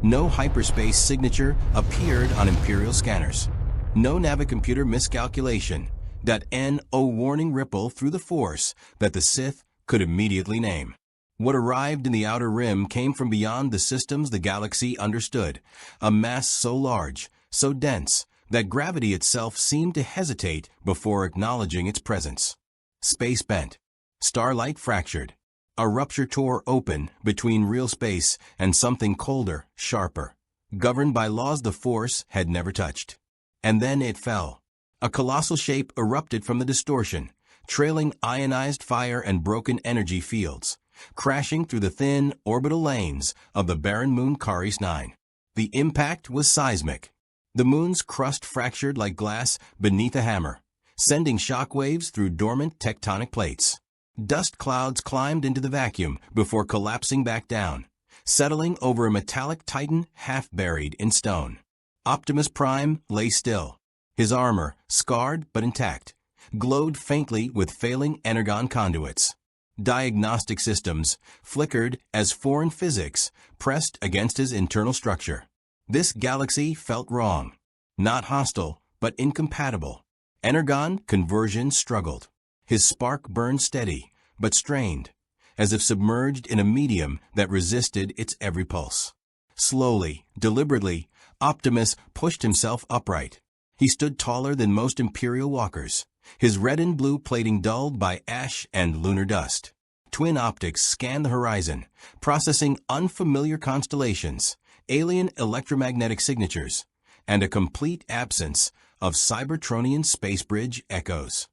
No hyperspace signature appeared on Imperial scanners. No navicomputer miscalculation. No warning ripple through the Force that the Sith could immediately name. What arrived in the Outer Rim came from beyond the systems the galaxy understood, a mass so large, so dense, that gravity itself seemed to hesitate before acknowledging its presence. Space bent. Starlight fractured. A rupture tore open between real space and something colder, sharper, governed by laws the Force had never touched. And then it fell. A colossal shape erupted from the distortion, trailing ionized fire and broken energy fields, crashing through the thin, orbital lanes of the barren moon Caris 9. The impact was seismic. The moon's crust fractured like glass beneath a hammer, sending shockwaves through dormant tectonic plates. Dust clouds climbed into the vacuum before collapsing back down, settling over a metallic titan half buried in stone. Optimus Prime lay still. His armor, scarred but intact, glowed faintly with failing energon conduits. Diagnostic systems flickered as foreign physics pressed against his internal structure. This galaxy felt wrong. Not hostile, but incompatible. Energon conversion struggled. His spark burned steady, but strained, as if submerged in a medium that resisted its every pulse. Slowly, deliberately, Optimus pushed himself upright. He stood taller than most Imperial walkers, his red and blue plating dulled by ash and lunar dust. Twin optics scanned the horizon, processing unfamiliar constellations, alien electromagnetic signatures, and a complete absence of Cybertronian space bridge echoes.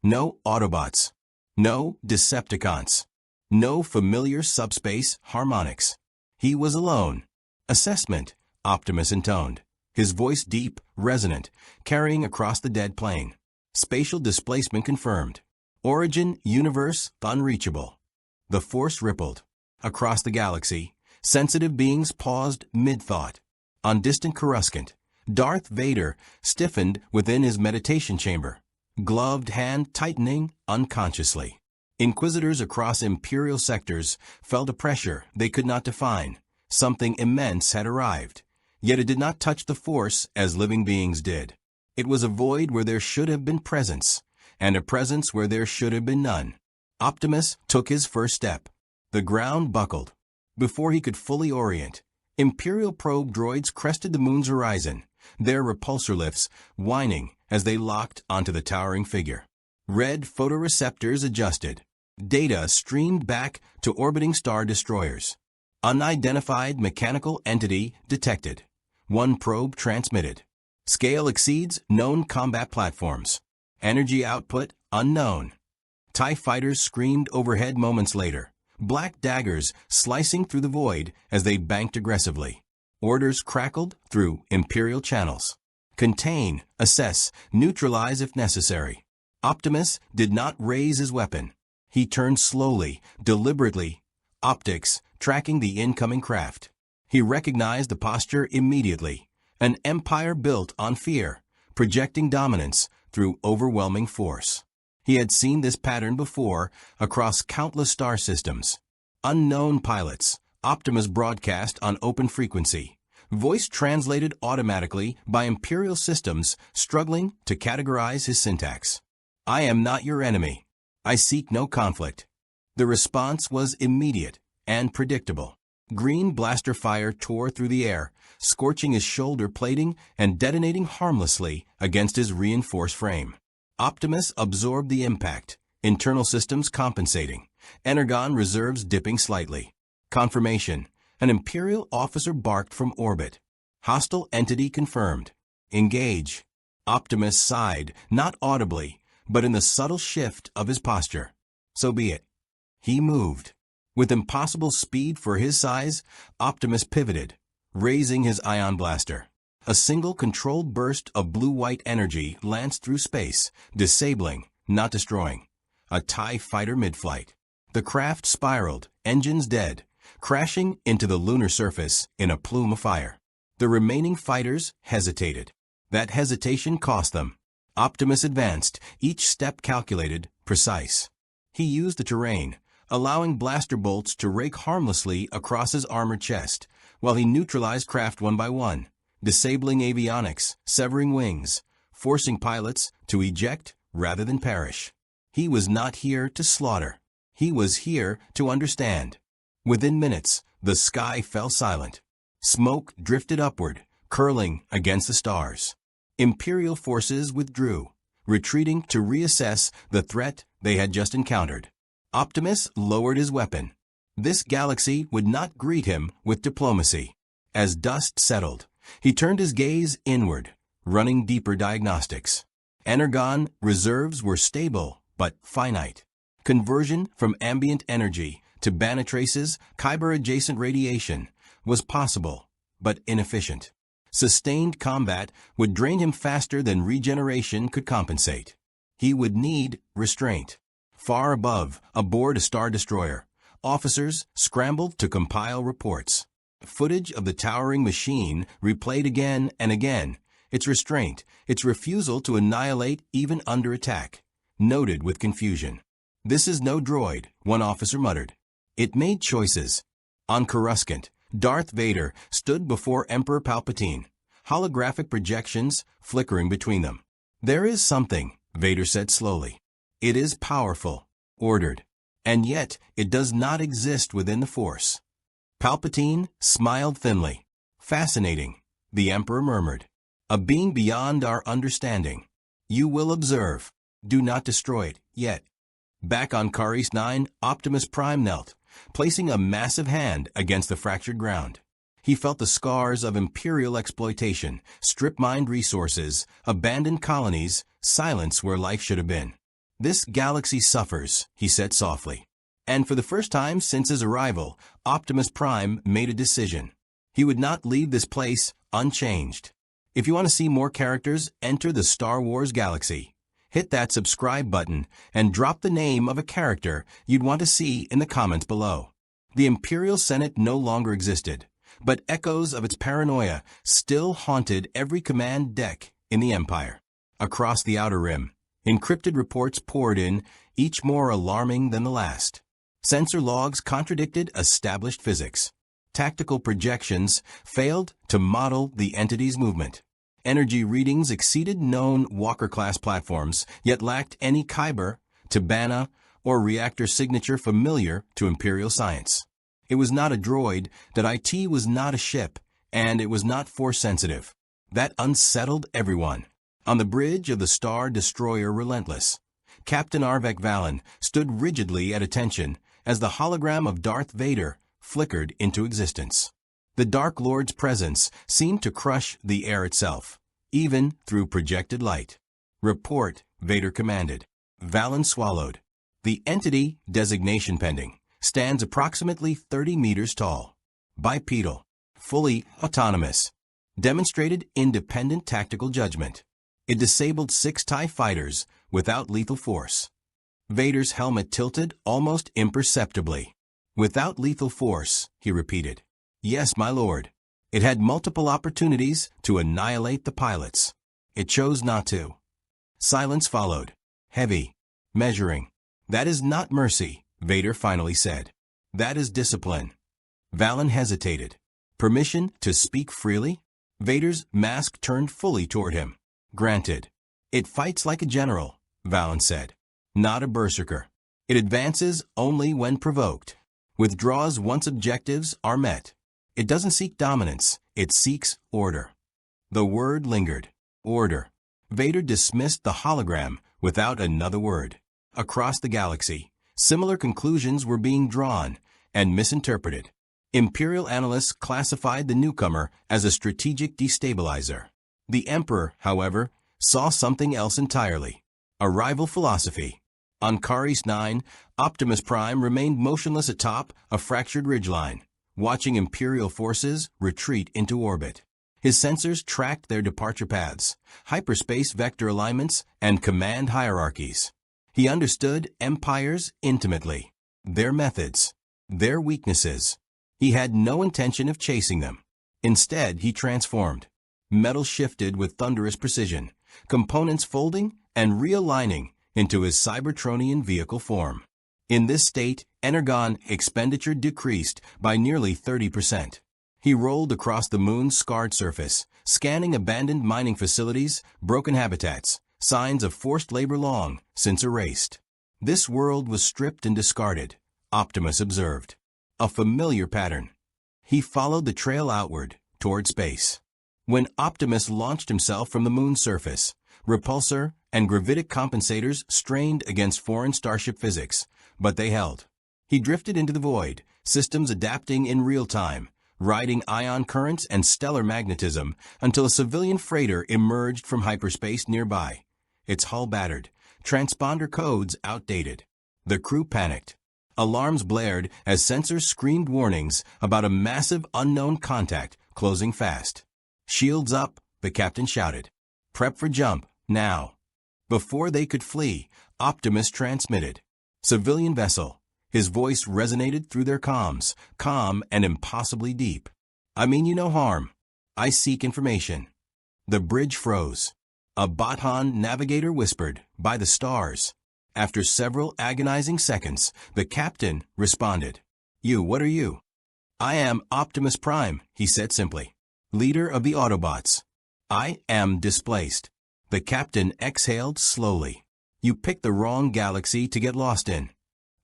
No Autobots. No Decepticons. No familiar subspace harmonics. He was alone. Assessment, Optimus intoned, his voice deep, resonant, carrying across the dead plain. Spatial displacement confirmed. Origin, universe, unreachable. The Force rippled. Across the galaxy, sensitive beings paused mid-thought. On distant Coruscant, Darth Vader stiffened within his meditation chamber, gloved hand tightening unconsciously. Inquisitors across Imperial sectors felt a pressure they could not define. Something immense had arrived, yet it did not touch the Force as living beings did. It was a void where there should have been presence, and a presence where there should have been none. Optimus took his first step. The ground buckled. Before he could fully orient, Imperial probe droids crested the moon's horizon, their repulsor lifts whining as they locked onto the towering figure. Red photoreceptors adjusted. Data streamed back to orbiting star destroyers. Unidentified mechanical entity detected. One probe transmitted. Scale exceeds known combat platforms. Energy output unknown. TIE fighters screamed overhead moments later, black daggers slicing through the void as they banked aggressively. Orders crackled through Imperial channels. Contain, assess, neutralize if necessary. Optimus did not raise his weapon. He turned slowly, deliberately, optics tracking the incoming craft. He recognized the posture immediately. An empire built on fear, projecting dominance through overwhelming force. He had seen this pattern before across countless star systems. Unknown pilots, Optimus broadcast on open frequency, voice translated automatically by Imperial systems struggling to categorize his syntax. I am not your enemy. I seek no conflict. The response was immediate and predictable. Green blaster fire tore through the air, scorching his shoulder plating and detonating harmlessly against his reinforced frame. Optimus absorbed the impact, internal systems compensating, energon reserves dipping slightly. Confirmation. An Imperial officer barked from orbit. Hostile entity confirmed. Engage. Optimus sighed, not audibly, but in the subtle shift of his posture. So be it. He moved. With impossible speed for his size, Optimus pivoted, raising his ion blaster. A single controlled burst of blue-white energy lanced through space, disabling, not destroying, a TIE fighter mid-flight. The craft spiraled, engines dead, crashing into the lunar surface in a plume of fire. The remaining fighters hesitated. That hesitation cost them. Optimus advanced, each step calculated, precise. He used the terrain, allowing blaster bolts to rake harmlessly across his armored chest, while he neutralized craft one by one, disabling avionics, severing wings, forcing pilots to eject rather than perish. He was not here to slaughter. He was here to understand. Within minutes, the sky fell silent. Smoke drifted upward, curling against the stars. Imperial forces withdrew, retreating to reassess the threat they had just encountered. Optimus lowered his weapon. This galaxy would not greet him with diplomacy. As dust settled, he turned his gaze inward, running deeper diagnostics. Energon reserves were stable but finite. Conversion from ambient energy to Banatrace's Kyber-adjacent radiation was possible, but inefficient. Sustained combat would drain him faster than regeneration could compensate. He would need restraint. Far above, aboard a Star Destroyer, officers scrambled to compile reports. Footage of the towering machine replayed again and again, its restraint, its refusal to annihilate even under attack, noted with confusion. "This is no droid," one officer muttered. It made choices. On Coruscant, Darth Vader stood before Emperor Palpatine, holographic projections flickering between them. "There is something," Vader said slowly. "It is powerful, ordered, and yet it does not exist within the Force." Palpatine smiled thinly. "Fascinating," the Emperor murmured. "A being beyond our understanding. You will observe. Do not destroy it, yet." Back on Caris 9, Optimus Prime knelt, placing a massive hand against the fractured ground. He felt the scars of Imperial exploitation, strip-mined resources, abandoned colonies, silence where life should have been. "This galaxy suffers," he said softly. And for the first time since his arrival, Optimus Prime made a decision. He would not leave this place unchanged. If you want to see more characters enter the Star Wars galaxy, hit that subscribe button and drop the name of a character you'd want to see in the comments below. The Imperial Senate no longer existed, but echoes of its paranoia still haunted every command deck in the Empire. Across the Outer Rim, encrypted reports poured in, each more alarming than the last. Sensor logs contradicted established physics. Tactical projections failed to model the entity's movement. Energy readings exceeded known Walker-class platforms, yet lacked any Kyber, Tibanna, or reactor signature familiar to Imperial science. It was not a droid, that IT was not a ship, and it was not Force-sensitive. That unsettled everyone. On the bridge of the Star Destroyer Relentless, Captain Arvek Valen stood rigidly at attention as the hologram of Darth Vader flickered into existence. The Dark Lord's presence seemed to crush the air itself, even through projected light. "Report," Vader commanded. Valen swallowed. "The entity, designation pending, stands approximately 30 meters tall. Bipedal, fully autonomous. Demonstrated independent tactical judgment. It disabled 6 TIE fighters without lethal force." Vader's helmet tilted almost imperceptibly. "Without lethal force," he repeated. "Yes, my lord. It had multiple opportunities to annihilate the pilots. It chose not to." Silence followed. Heavy. Measuring. "That is not mercy," Vader finally said. "That is discipline." Valen hesitated. "Permission to speak freely?" Vader's mask turned fully toward him. "Granted." "It fights like a general," Valen said. "Not a berserker. It advances only when provoked. Withdraws once objectives are met. It doesn't seek dominance, it seeks order." The word lingered. Order. Vader dismissed the hologram without another word. Across the galaxy, similar conclusions were being drawn and misinterpreted. Imperial analysts classified the newcomer as a strategic destabilizer. The Emperor, however, saw something else entirely. A rival philosophy. On Caris 9, Optimus Prime remained motionless atop a fractured ridgeline, watching Imperial forces retreat into orbit. His sensors tracked their departure paths, hyperspace vector alignments, and command hierarchies. He understood empires intimately, their methods, their weaknesses. He had no intention of chasing them. Instead, he transformed. Metal shifted with thunderous precision, components folding and realigning into his Cybertronian vehicle form. In this state, energon expenditure decreased by nearly 30%. He rolled across the moon's scarred surface, scanning abandoned mining facilities, broken habitats, signs of forced labor long since erased. This world was stripped and discarded, Optimus observed. A familiar pattern. He followed the trail outward, toward space. When Optimus launched himself from the moon's surface, repulsor and gravitic compensators strained against foreign Starship physics, but they held. He drifted into the void, systems adapting in real time, riding ion currents and stellar magnetism until a civilian freighter emerged from hyperspace nearby. Its hull battered, transponder codes outdated. The crew panicked. Alarms blared as sensors screamed warnings about a massive unknown contact closing fast. "Shields up," the captain shouted. "Prep for jump, now." Before they could flee, Optimus transmitted. "Civilian vessel." His voice resonated through their comms, calm and impossibly deep. "I mean you no harm. I seek information." The bridge froze. A Bothan navigator whispered, "By the stars." After several agonizing seconds, the captain responded. What are you?" "I am Optimus Prime," he said simply. "Leader of the Autobots." "I am displaced." The captain exhaled slowly. "You picked the wrong galaxy to get lost in."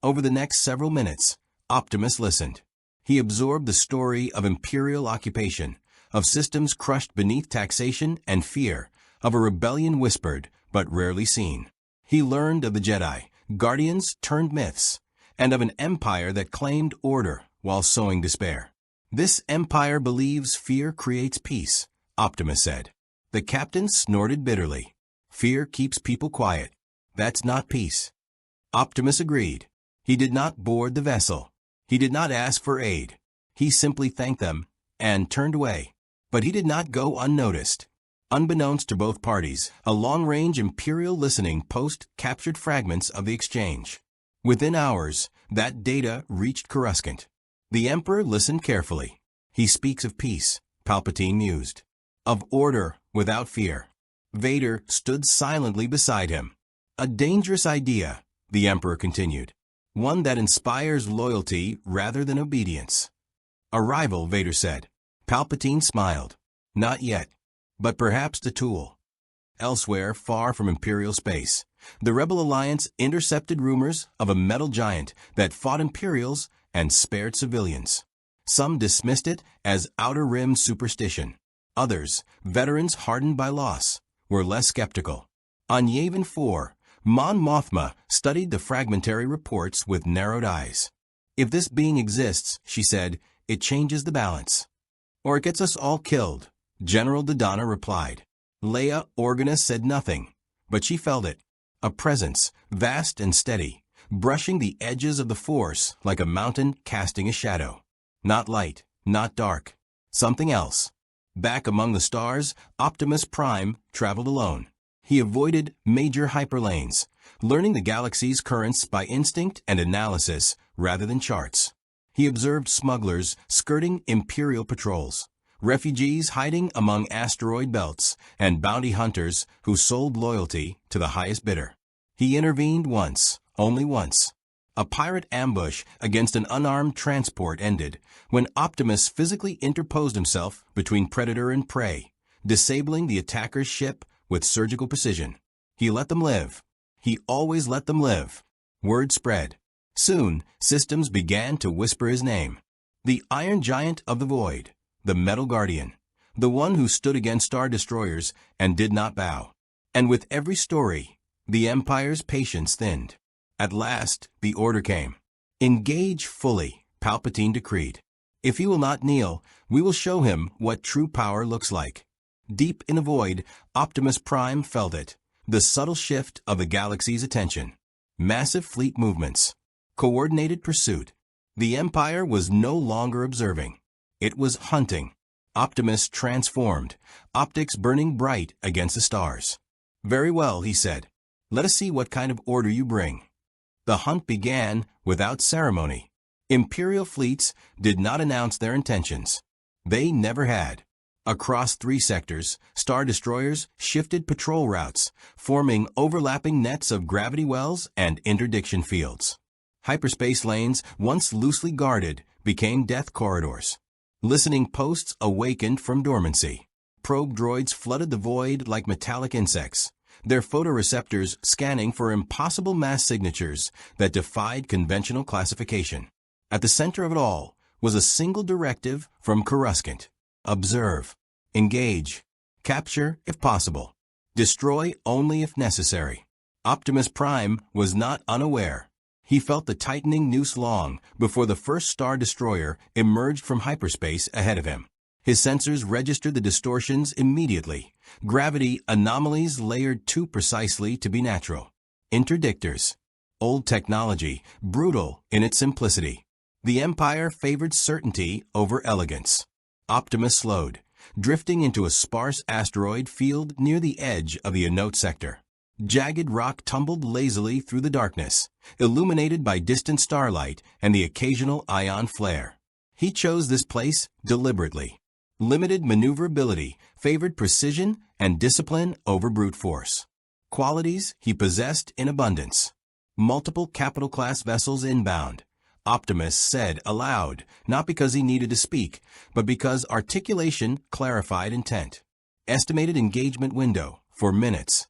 Over the next several minutes, Optimus listened. He absorbed the story of imperial occupation, of systems crushed beneath taxation and fear, of a rebellion whispered but rarely seen. He learned of the Jedi, guardians turned myths, and of an empire that claimed order while sowing despair. "This empire believes fear creates peace," Optimus said. The captain snorted bitterly. "Fear keeps people quiet. That's not peace." Optimus agreed. He did not board the vessel. He did not ask for aid. He simply thanked them and turned away. But he did not go unnoticed. Unbeknownst to both parties, a long-range Imperial listening post captured fragments of the exchange. Within hours, that data reached Coruscant. The Emperor listened carefully. "He speaks of peace," Palpatine mused. "Of order without fear." Vader stood silently beside him. "A dangerous idea," the Emperor continued. "One that inspires loyalty rather than obedience." "A rival," Vader said. Palpatine smiled. "Not yet. But perhaps the tool." Elsewhere, far from Imperial space, the Rebel Alliance intercepted rumors of a metal giant that fought Imperials and spared civilians. Some dismissed it as Outer Rim superstition. Others, veterans hardened by loss, were less skeptical. On Yavin 4, Mon Mothma studied the fragmentary reports with narrowed eyes. "If this being exists," she said, "it changes the balance. Or it gets us all killed." General Dodonna replied. Leia Organa said nothing, but she felt it. A presence, vast and steady, brushing the edges of the Force like a mountain casting a shadow. Not light, not dark. Something else. Back among the stars, Optimus Prime traveled alone. He avoided major hyperlanes, learning the galaxy's currents by instinct and analysis rather than charts. He observed smugglers skirting Imperial patrols, refugees hiding among asteroid belts, and bounty hunters who sold loyalty to the highest bidder. He intervened once, only once. A pirate ambush against an unarmed transport ended when Optimus physically interposed himself between predator and prey, disabling the attacker's ship with surgical precision. He let them live. He always let them live. Word spread. Soon, systems began to whisper his name. The Iron Giant of the Void. The Metal Guardian, the one who stood against Star Destroyers and did not bow. And with every story, the Empire's patience thinned. At last, the order came. "Engage fully," Palpatine decreed. "If he will not kneel, we will show him what true power looks like." Deep in a void, Optimus Prime felt it, the subtle shift of the galaxy's attention. Massive fleet movements. Coordinated pursuit. The Empire was no longer observing. It was hunting. Optimus transformed, optics burning bright against the stars. "Very well," he said. "Let us see what kind of order you bring." The hunt began without ceremony. Imperial fleets did not announce their intentions. They never had. Across 3 sectors, Star Destroyers shifted patrol routes, forming overlapping nets of gravity wells and interdiction fields. Hyperspace lanes, once loosely guarded, became death corridors. Listening posts awakened from dormancy. Probe droids flooded the void like metallic insects, their photoreceptors scanning for impossible mass signatures that defied conventional classification. At the center of it all was a single directive from Coruscant. Observe. Engage. Capture if possible. Destroy only if necessary. Optimus Prime was not unaware. He felt the tightening noose long before the first Star Destroyer emerged from hyperspace ahead of him. His sensors registered the distortions immediately, gravity anomalies layered too precisely to be natural. Interdictors. Old technology, brutal in its simplicity. The Empire favored certainty over elegance. Optimus slowed, drifting into a sparse asteroid field near the edge of the Anote sector. Jagged rock tumbled lazily through the darkness, illuminated by distant starlight and the occasional ion flare. He chose this place deliberately. Limited maneuverability favored precision and discipline over brute force. Qualities he possessed in abundance. Multiple capital-class vessels inbound. Optimus said aloud, not because he needed to speak, but because articulation clarified intent. Estimated engagement window for minutes.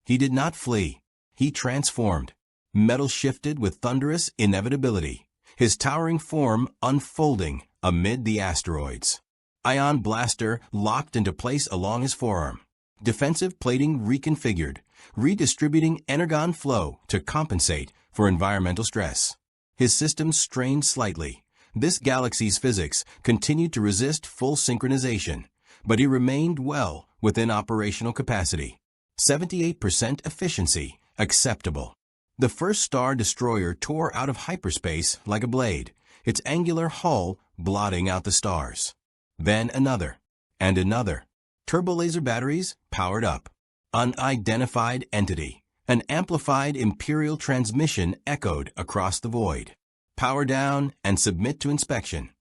He did not flee. He transformed. Metal shifted with thunderous inevitability, his towering form unfolding amid the asteroids. Ion blaster locked into place along his forearm. Defensive plating reconfigured, redistributing energon flow to compensate for environmental stress. His systems strained slightly. This galaxy's physics continued to resist full synchronization, but he remained well within operational capacity. 78% efficiency, acceptable. The first Star Destroyer tore out of hyperspace like a blade, its angular hull blotting out the stars. Then another, and another. Turbolaser batteries powered up. Unidentified entity. An amplified Imperial transmission echoed across the void. Power down and submit to inspection.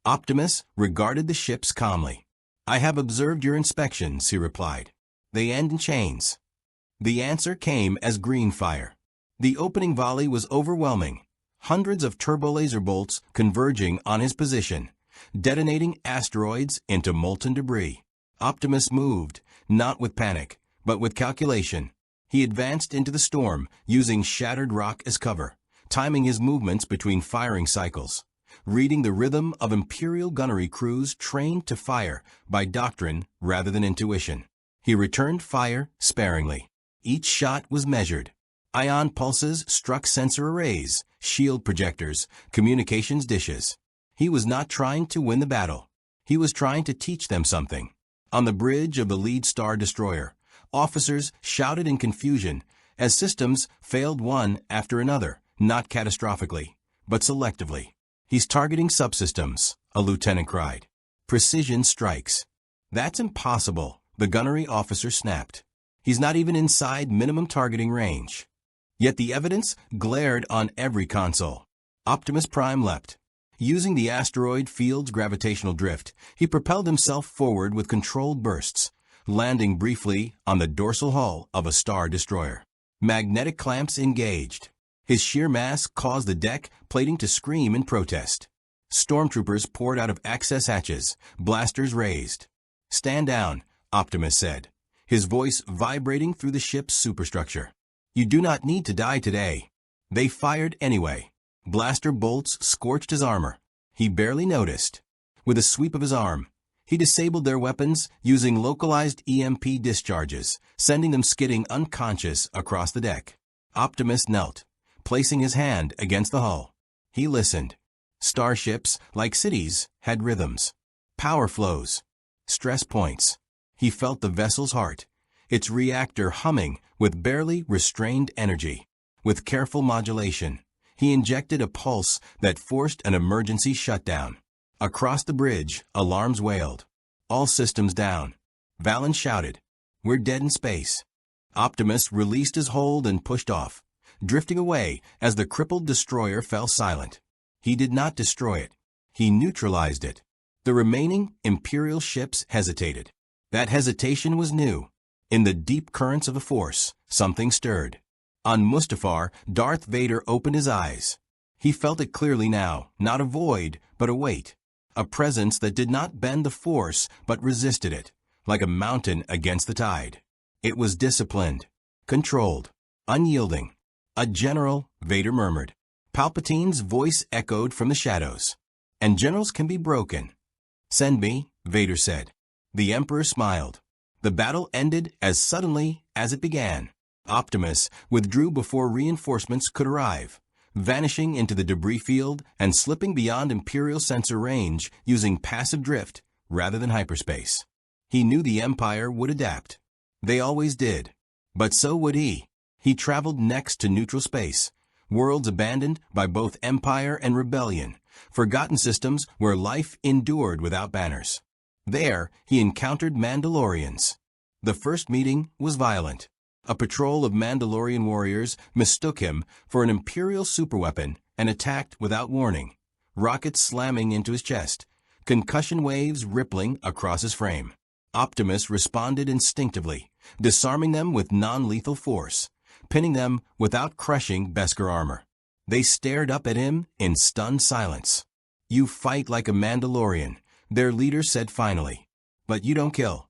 Optimus regarded the ships calmly. I have observed your inspections, he replied. They end in chains. The answer came as green fire. The opening volley was overwhelming. Hundreds of turbolaser bolts converging on his position, detonating asteroids into molten debris. Optimus moved, not with panic, but with calculation. He advanced into the storm, using shattered rock as cover, timing his movements between firing cycles, reading the rhythm of Imperial gunnery crews trained to fire by doctrine rather than intuition. He returned fire sparingly. Each shot was measured. Ion pulses struck sensor arrays, shield projectors, communications dishes. He was not trying to win the battle. He was trying to teach them something. On the bridge of the lead Star Destroyer, officers shouted in confusion as systems failed one after another, not catastrophically, but selectively. He's targeting subsystems, a lieutenant cried. Precision strikes. That's impossible, the gunnery officer snapped. He's not even inside minimum targeting range. Yet the evidence glared on every console. Optimus Prime leapt. Using the asteroid field's gravitational drift, he propelled himself forward with controlled bursts, landing briefly on the dorsal hull of a Star Destroyer. Magnetic clamps engaged. His sheer mass caused the deck plating to scream in protest. Stormtroopers poured out of access hatches, blasters raised. Stand down, Optimus said, his voice vibrating through the ship's superstructure. You do not need to die today. They fired anyway. Blaster bolts scorched his armor. He barely noticed. With a sweep of his arm, he disabled their weapons using localized EMP discharges, sending them skidding unconscious across the deck. Optimus knelt, placing his hand against the hull. He listened. Starships, like cities, had rhythms, power flows, stress points. He felt the vessel's heart, its reactor humming with barely restrained energy. With careful modulation, he injected a pulse that forced an emergency shutdown. Across the bridge, alarms wailed. All systems down. Valen shouted, "We're dead in space." Optimus released his hold and pushed off, drifting away as the crippled destroyer fell silent. He did not destroy it. He neutralized it. The remaining Imperial ships hesitated. That hesitation was new. In the deep currents of the Force, something stirred. On Mustafar, Darth Vader opened his eyes. He felt it clearly now, not a void, but a weight. a presence that did not bend the Force but resisted it, like a mountain against the tide. It was disciplined, controlled, unyielding. "A general," Vader murmured. Palpatine's voice echoed from the shadows. "And generals can be broken." "Send me," Vader said. The Emperor smiled. The battle ended as suddenly as it began. Optimus withdrew before reinforcements could arrive, vanishing into the debris field and slipping beyond Imperial sensor range using passive drift rather than hyperspace. He knew the Empire would adapt. They always did. But so would he. He traveled next to neutral space, worlds abandoned by both Empire and Rebellion, forgotten systems where life endured without banners. There, he encountered Mandalorians. The first meeting was violent. A patrol of Mandalorian warriors mistook him for an Imperial superweapon and attacked without warning, rockets slamming into his chest, concussion waves rippling across his frame. Optimus responded instinctively, disarming them with non-lethal force, pinning them without crushing Beskar armor. They stared up at him in stunned silence. "You fight like a Mandalorian," their leader said finally. "But you don't kill."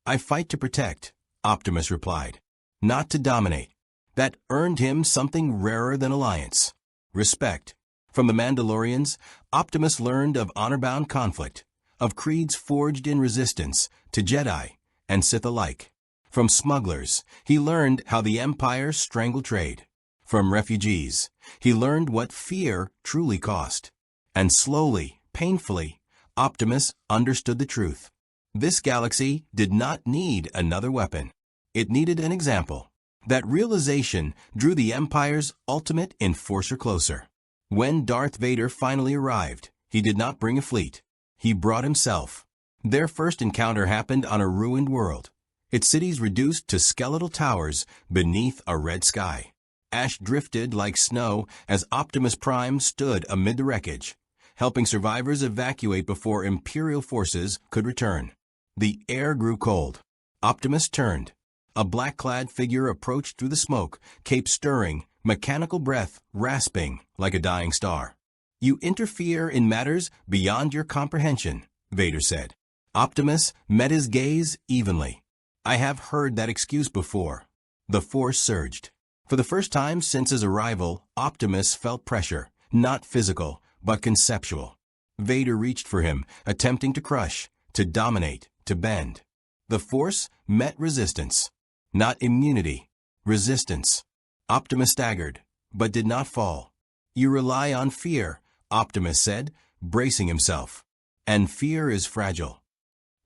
"I fight to protect," Optimus replied. "Not to dominate." That earned him something rarer than alliance: respect. From the Mandalorians, Optimus learned of honor-bound conflict, of creeds forged in resistance to Jedi and Sith alike. From smugglers, he learned how the Empire strangled trade. From refugees, he learned what fear truly cost. And slowly, painfully, Optimus understood the truth. This galaxy did not need another weapon. It needed an example. That realization drew the Empire's ultimate enforcer closer. When Darth Vader finally arrived, he did not bring a fleet. He brought himself. Their first encounter happened on a ruined world, its cities reduced to skeletal towers beneath a red sky. Ash drifted like snow as Optimus Prime stood amid the wreckage, helping survivors evacuate before Imperial forces could return. The air grew cold. Optimus turned. A black-clad figure approached through the smoke, cape stirring, mechanical breath rasping like a dying star. "You interfere in matters beyond your comprehension," Vader said. Optimus met his gaze evenly. "I have heard that excuse before." The Force surged. For the first time since his arrival, Optimus felt pressure, not physical, but conceptual. Vader reached for him, attempting to crush, to dominate, to bend. The Force met resistance. Not immunity, resistance. Optimus staggered, but did not fall. "You rely on fear," Optimus said, bracing himself. "And fear is fragile."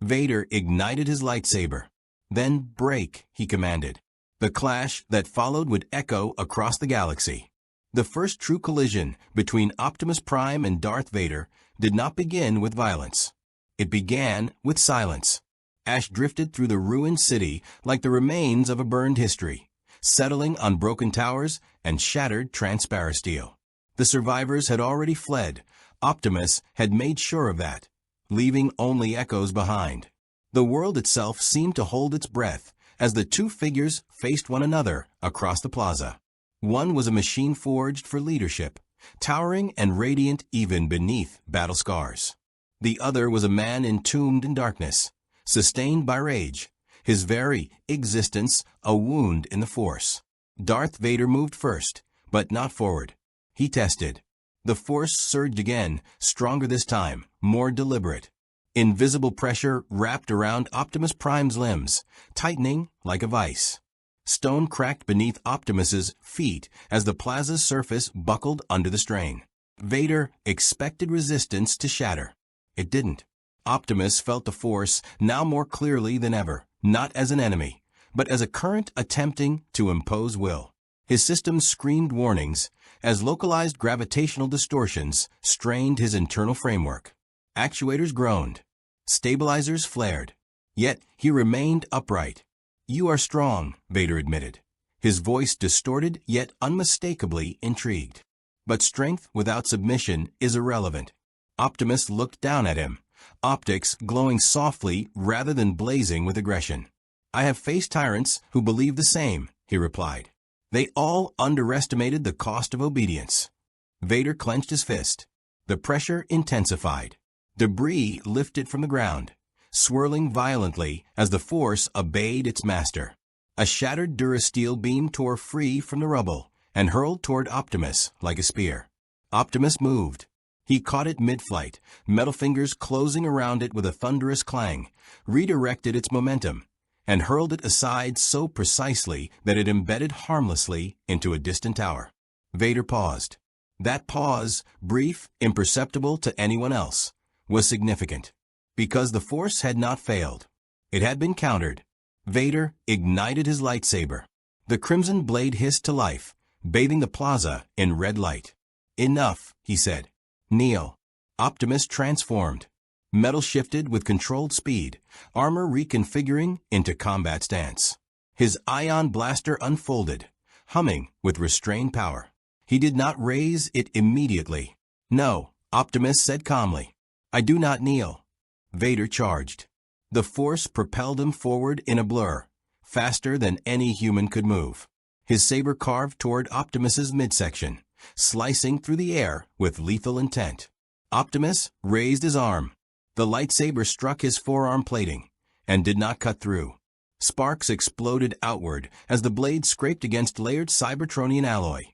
Vader ignited his lightsaber. "Then break," he commanded. The clash that followed would echo across the galaxy. The first true collision between Optimus Prime and Darth Vader did not begin with violence. It began with silence. Ash drifted through the ruined city like the remains of a burned history, settling on broken towers and shattered transparasteel. The survivors had already fled. Optimus had made sure of that, leaving only echoes behind. The world itself seemed to hold its breath as the two figures faced one another across the plaza. One was a machine forged for leadership, towering and radiant even beneath battle scars. The other was a man entombed in darkness, sustained by rage, his very existence a wound in the Force. Darth Vader moved first, but not forward. He tested. The Force surged again, stronger this time, more deliberate. Invisible pressure wrapped around Optimus Prime's limbs, tightening like a vice. Stone cracked beneath Optimus's feet as the plaza's surface buckled under the strain. Vader expected resistance to shatter. It didn't. Optimus felt the Force now more clearly than ever, not as an enemy, but as a current attempting to impose will. His systems screamed warnings as localized gravitational distortions strained his internal framework. Actuators groaned. Stabilizers flared. Yet he remained upright. "You are strong," Vader admitted, his voice distorted yet unmistakably intrigued. "But strength without submission is irrelevant." Optimus looked down at him, optics glowing softly rather than blazing with aggression. "I have faced tyrants who believe the same," he replied. "They all underestimated the cost of obedience." Vader clenched his fist. The pressure intensified. Debris lifted from the ground, swirling violently as the Force obeyed its master. A shattered durasteel beam tore free from the rubble and hurled toward Optimus like a spear. Optimus moved. He caught it mid-flight, metal fingers closing around it with a thunderous clang, redirected its momentum, and hurled it aside so precisely that it embedded harmlessly into a distant tower. Vader paused. That pause, brief, imperceptible to anyone else, was significant, because the Force had not failed. It had been countered. Vader ignited his lightsaber. The crimson blade hissed to life, bathing the plaza in red light. "Enough," he said. "Kneel." Optimus transformed. Metal shifted with controlled speed, armor reconfiguring into combat stance. His ion blaster unfolded, humming with restrained power. He did not raise it immediately. "No," Optimus said calmly. "I do not kneel." Vader charged. The Force propelled him forward in a blur, faster than any human could move. His saber carved toward Optimus's midsection, slicing through the air with lethal intent. Optimus raised his arm. The lightsaber struck his forearm plating and did not cut through. Sparks exploded outward as the blade scraped against layered Cybertronian alloy,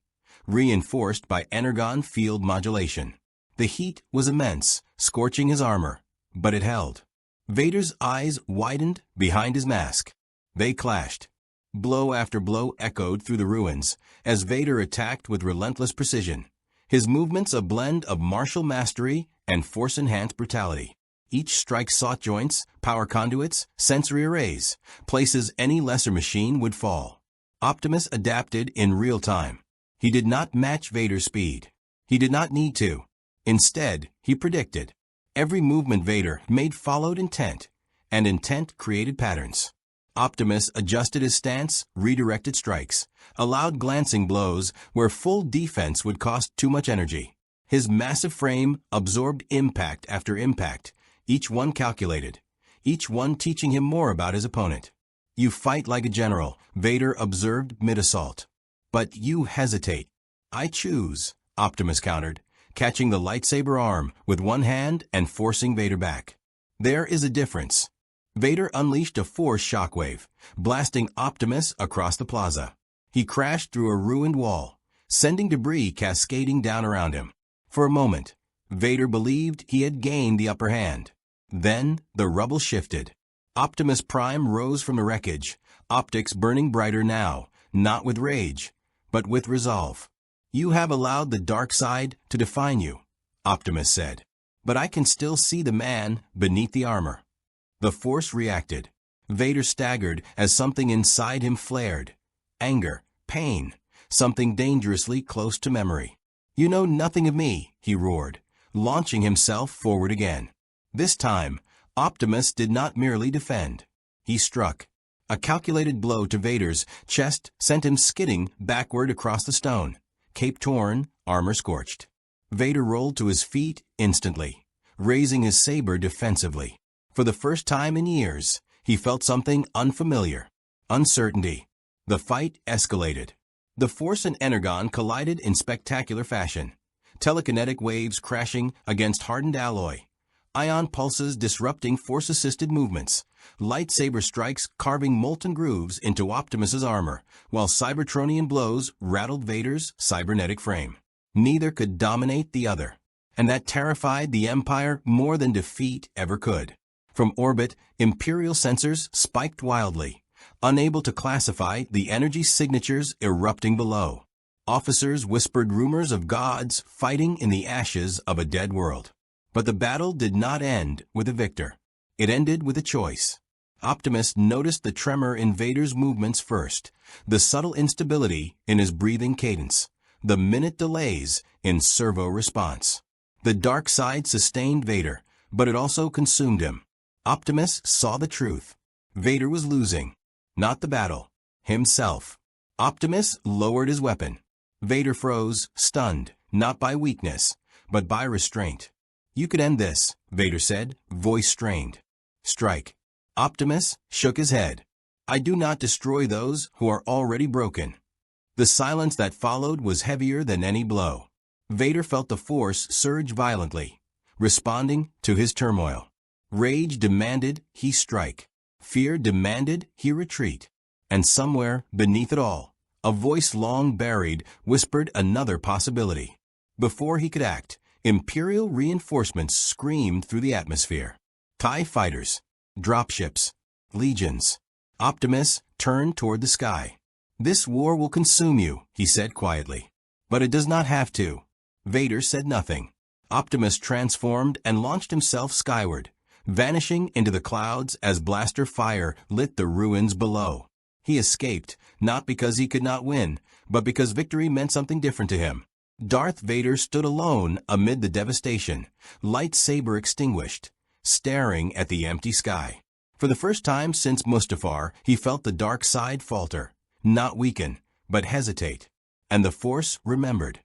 reinforced by energon field modulation. The heat was immense, scorching his armor, but it held. Vader's eyes widened behind his mask. They clashed. Blow after blow echoed through the ruins as Vader attacked with relentless precision, his movements a blend of martial mastery and Force-enhanced brutality. Each strike sought joints, power conduits, sensory arrays, places any lesser machine would fall. Optimus adapted in real time. He did not match Vader's speed. He did not need to. Instead, he predicted. Every movement Vader made followed intent, and intent created patterns. Optimus adjusted his stance, redirected strikes, allowed glancing blows where full defense would cost too much energy. His massive frame absorbed impact after impact, each one calculated, each one teaching him more about his opponent. "You fight like a general," Vader observed mid-assault. "But you hesitate." "I choose," Optimus countered, catching the lightsaber arm with one hand and forcing Vader back. "There is a difference." Vader unleashed a Force shockwave, blasting Optimus across the plaza. He crashed through a ruined wall, sending debris cascading down around him. For a moment, Vader believed he had gained the upper hand. Then the rubble shifted. Optimus Prime rose from the wreckage, optics burning brighter now, not with rage, but with resolve. "You have allowed the dark side to define you," Optimus said. "But I can still see the man beneath the armor." The Force reacted. Vader staggered as something inside him flared. Anger, pain, something dangerously close to memory. "You know nothing of me," he roared, launching himself forward again. This time, Optimus did not merely defend. He struck. A calculated blow to Vader's chest sent him skidding backward across the stone, cape torn, armor scorched. Vader rolled to his feet instantly, raising his saber defensively. For the first time in years, he felt something unfamiliar. Uncertainty. The fight escalated. The Force and Energon collided in spectacular fashion. Telekinetic waves crashing against hardened alloy. Ion pulses disrupting Force-assisted movements. Lightsaber strikes carving molten grooves into Optimus's armor, while Cybertronian blows rattled Vader's cybernetic frame. Neither could dominate the other, and that terrified the Empire more than defeat ever could. From orbit, Imperial sensors spiked wildly, unable to classify the energy signatures erupting below. Officers whispered rumors of gods fighting in the ashes of a dead world. But the battle did not end with a victor. It ended with a choice. Optimus noticed the tremor in Vader's movements first, the subtle instability in his breathing cadence, the minute delays in servo response. The dark side sustained Vader, but it also consumed him. Optimus saw the truth. Vader was losing, not the battle, himself. Optimus lowered his weapon. Vader froze, stunned, not by weakness, but by restraint. "You could end this," Vader said, voice strained. "Strike." Optimus shook his head. "I do not destroy those who are already broken." The silence that followed was heavier than any blow. Vader felt the Force surge violently, responding to his turmoil. Rage demanded he strike. Fear demanded he retreat. And somewhere, beneath it all, a voice long buried whispered another possibility. Before he could act, Imperial reinforcements screamed through the atmosphere. TIE fighters, dropships, legions. Optimus turned toward the sky. "This war will consume you," he said quietly. "But it does not have to." Vader said nothing. Optimus transformed and launched himself skyward, vanishing into the clouds as blaster fire lit the ruins below. He escaped, not because he could not win, but because victory meant something different to him. Darth Vader stood alone amid the devastation, lightsaber extinguished, staring at the empty sky. For the first time since Mustafar, he felt the dark side falter, not weaken, but hesitate. And the Force remembered.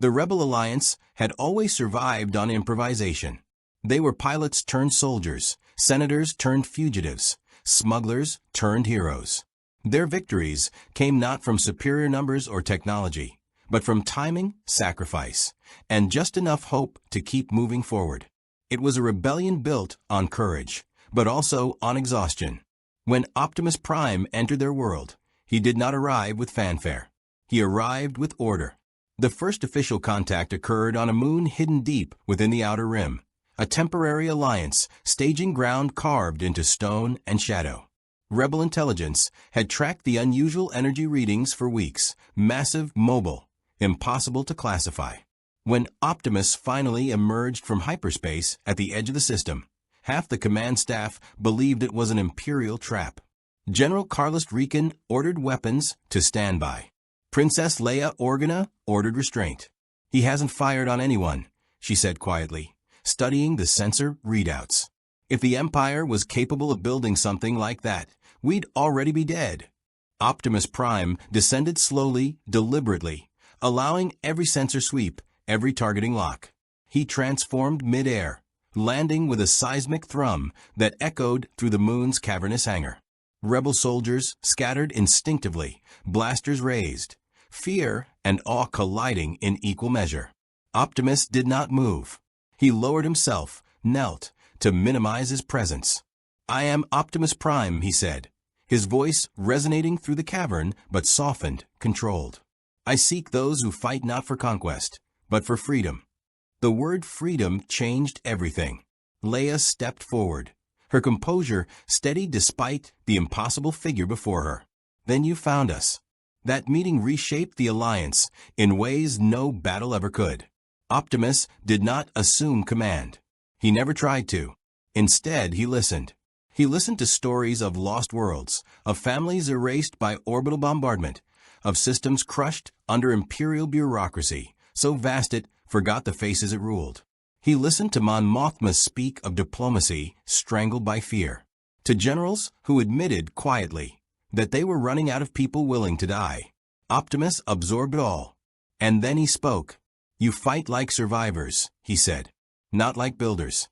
The Rebel Alliance had always survived on improvisation. They were pilots turned soldiers, senators turned fugitives, smugglers turned heroes. Their victories came not from superior numbers or technology, but from timing, sacrifice, and just enough hope to keep moving forward. It was a rebellion built on courage, but also on exhaustion. When Optimus Prime entered their world, he did not arrive with fanfare. He arrived with order. The first official contact occurred on a moon hidden deep within the outer rim, a temporary alliance staging ground carved into stone and shadow. Rebel intelligence had tracked the unusual energy readings for weeks, massive, mobile, impossible to classify. When Optimus finally emerged from hyperspace at the edge of the system, half the command staff believed it was an Imperial trap. General Carlos Rican ordered weapons to stand by. Princess Leia Organa ordered restraint. "He hasn't fired on anyone," she said quietly, studying the sensor readouts. "If the Empire was capable of building something like that, we'd already be dead." Optimus Prime descended slowly, deliberately, allowing every sensor sweep, every targeting lock. He transformed mid-air, landing with a seismic thrum that echoed through the moon's cavernous hangar. Rebel soldiers scattered instinctively, blasters raised, fear and awe colliding in equal measure. Optimus did not move. He lowered himself, knelt, to minimize his presence. "I am Optimus Prime," he said, his voice resonating through the cavern but softened, controlled. "I seek those who fight not for conquest, but for freedom." The word freedom changed everything. Leia stepped forward, her composure steady despite the impossible figure before her. "Then you found us." That meeting reshaped the Alliance in ways no battle ever could. Optimus did not assume command. He never tried to. Instead, he listened. He listened to stories of lost worlds, of families erased by orbital bombardment, of systems crushed under Imperial bureaucracy, so vast it forgot the faces it ruled. He listened to Mon Mothma speak of diplomacy strangled by fear, to generals who admitted quietly that they were running out of people willing to die. Optimus absorbed it all. And then he spoke. "You fight like survivors," he said, "not like builders."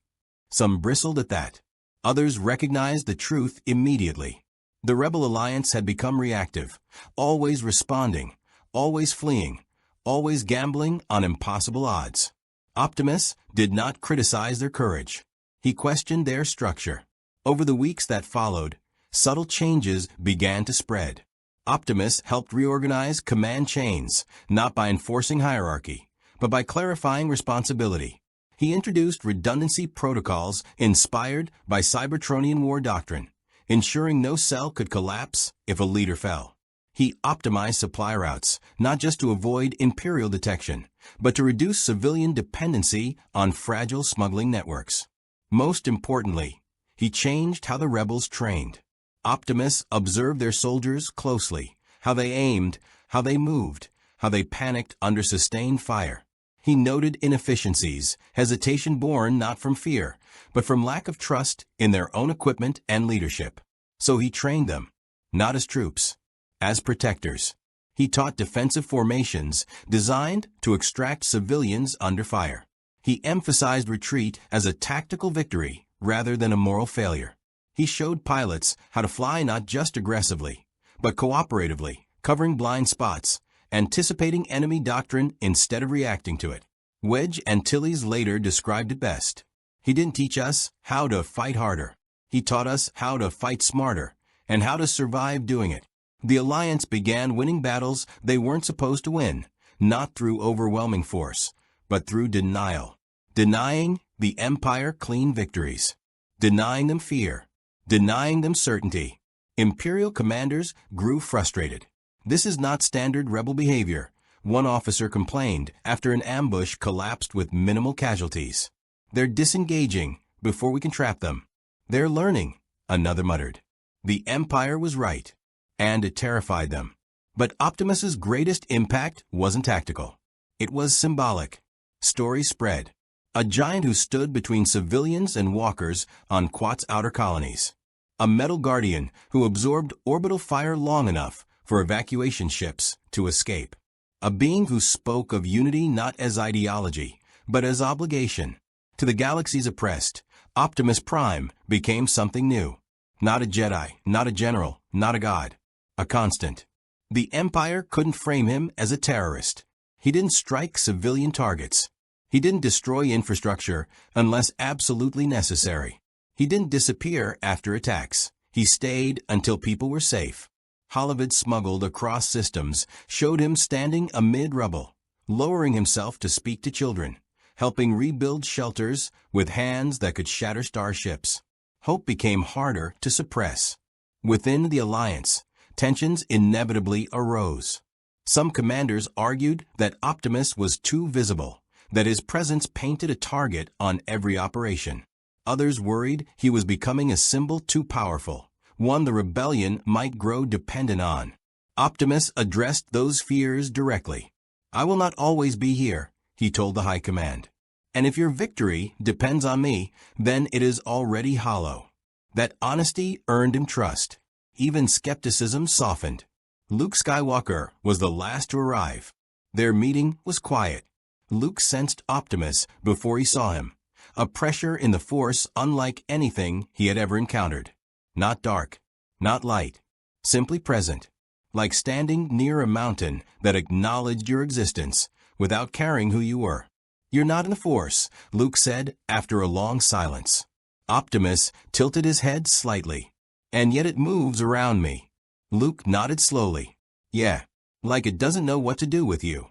Some bristled at that. Others recognized the truth immediately. The Rebel Alliance had become reactive, always responding, always fleeing, always gambling on impossible odds. Optimus did not criticize their courage. He questioned their structure. Over the weeks that followed, subtle changes began to spread. Optimus helped reorganize command chains, not by enforcing hierarchy, but by clarifying responsibility. He introduced redundancy protocols inspired by Cybertronian war doctrine, ensuring no cell could collapse if a leader fell. He optimized supply routes, not just to avoid Imperial detection, but to reduce civilian dependency on fragile smuggling networks. Most importantly, he changed how the rebels trained. Optimus observed their soldiers closely, how they aimed, how they moved, how they panicked under sustained fire. He noted inefficiencies, hesitation born not from fear, but from lack of trust in their own equipment and leadership. So he trained them, not as troops, as protectors. He taught defensive formations designed to extract civilians under fire. He emphasized retreat as a tactical victory rather than a moral failure. He showed pilots how to fly not just aggressively, but cooperatively, covering blind spots, anticipating enemy doctrine instead of reacting to it. Wedge Antilles later described it best. He didn't teach us how to fight harder. He taught us how to fight smarter and how to survive doing it. The Alliance began winning battles they weren't supposed to win, not through overwhelming force, but through denial. Denying the Empire clean victories. Denying them fear. Denying them certainty. Imperial commanders grew frustrated. This is not standard rebel behavior, one officer complained after an ambush collapsed with minimal casualties. They're disengaging before we can trap them. They're learning, another muttered. The Empire was right, and it terrified them. But Optimus's greatest impact wasn't tactical. It was symbolic. Stories spread. A giant who stood between civilians and walkers on Quat's outer colonies. A metal guardian who absorbed orbital fire long enough for evacuation ships to escape. A being who spoke of unity not as ideology, but as obligation. To the galaxy's oppressed, Optimus Prime became something new. Not a Jedi, not a general, not a god. A constant. The Empire couldn't frame him as a terrorist. He didn't strike civilian targets. He didn't destroy infrastructure unless absolutely necessary. He didn't disappear after attacks. He stayed until people were safe. Holovid smuggled across systems showed him standing amid rubble, lowering himself to speak to children, helping rebuild shelters with hands that could shatter starships. Hope became harder to suppress. Within the Alliance, tensions inevitably arose. Some commanders argued that Optimus was too visible, that his presence painted a target on every operation. Others worried he was becoming a symbol too powerful, one the rebellion might grow dependent on. Optimus addressed those fears directly. "I will not always be here," he told the High Command. "And if your victory depends on me, then it is already hollow." That honesty earned him trust. Even skepticism softened. Luke Skywalker was the last to arrive. Their meeting was quiet. Luke sensed Optimus before he saw him. A pressure in the Force unlike anything he had ever encountered. Not dark, not light, simply present. Like standing near a mountain that acknowledged your existence without caring who you were. "You're not in the Force," Luke said after a long silence. Optimus tilted his head slightly. "And yet it moves around me." Luke nodded slowly. "Yeah, like it doesn't know what to do with you."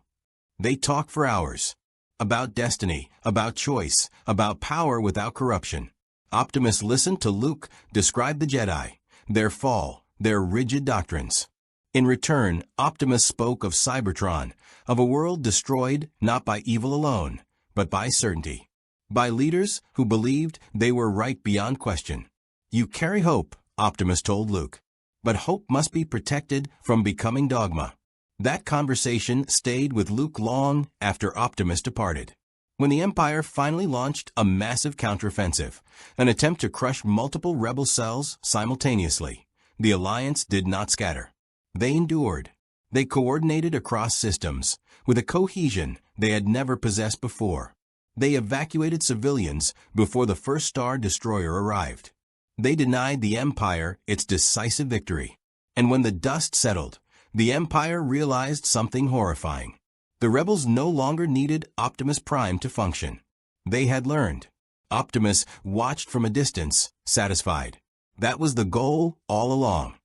They talked for hours. About destiny, about choice, about power without corruption. Optimus listened to Luke describe the Jedi, their fall, their rigid doctrines. In return, Optimus spoke of Cybertron, of a world destroyed not by evil alone, but by certainty. By leaders who believed they were right beyond question. "You carry hope," Optimus told Luke. "But hope must be protected from becoming dogma." That conversation stayed with Luke long after Optimus departed. When the Empire finally launched a massive counteroffensive, an attempt to crush multiple rebel cells simultaneously, the Alliance did not scatter. They endured. They coordinated across systems, with a cohesion they had never possessed before. They evacuated civilians before the first Star Destroyer arrived. They denied the Empire its decisive victory. And when the dust settled, the Empire realized something horrifying. The rebels no longer needed Optimus Prime to function. They had learned. Optimus watched from a distance, satisfied. That was the goal all along.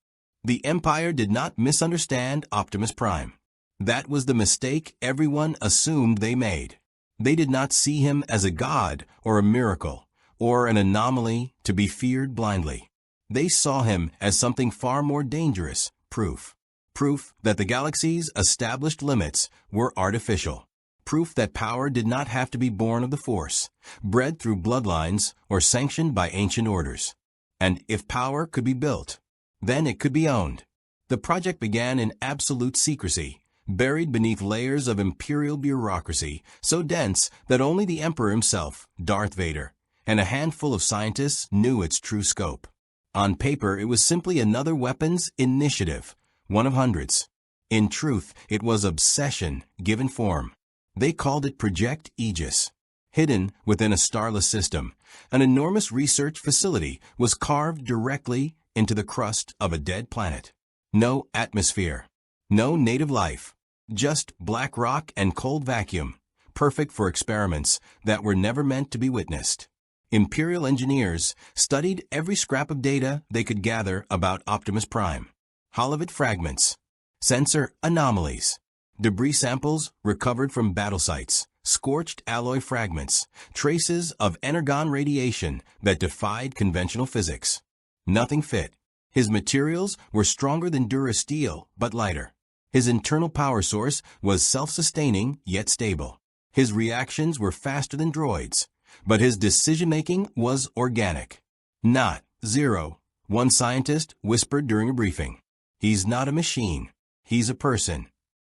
The Empire did not misunderstand Optimus Prime. That was the mistake everyone assumed they made. They did not see him as a god or a miracle, or an anomaly to be feared blindly. They saw him as something far more dangerous, proof. Proof that the galaxy's established limits were artificial. Proof that power did not have to be born of the Force, bred through bloodlines, or sanctioned by ancient orders. And if power could be built, then it could be owned. The project began in absolute secrecy, buried beneath layers of imperial bureaucracy so dense that only the Emperor himself, Darth Vader, and a handful of scientists knew its true scope. On paper, it was simply another weapons initiative, one of hundreds. In truth, it was obsession given form. They called it Project Aegis. Hidden within a starless system, an enormous research facility was carved directly into the crust of a dead planet. No atmosphere, no native life, just black rock and cold vacuum, perfect for experiments that were never meant to be witnessed. Imperial engineers studied every scrap of data they could gather about Optimus Prime. Hollow fragments, sensor anomalies, debris samples recovered from battle sites, scorched alloy fragments, traces of energon radiation that defied conventional physics. Nothing fit. His materials were stronger than durasteel, but lighter. His internal power source was self-sustaining yet stable. His reactions were faster than droids, but his decision-making was organic. Not zero, one scientist whispered during a briefing. He's not a machine. He's a person.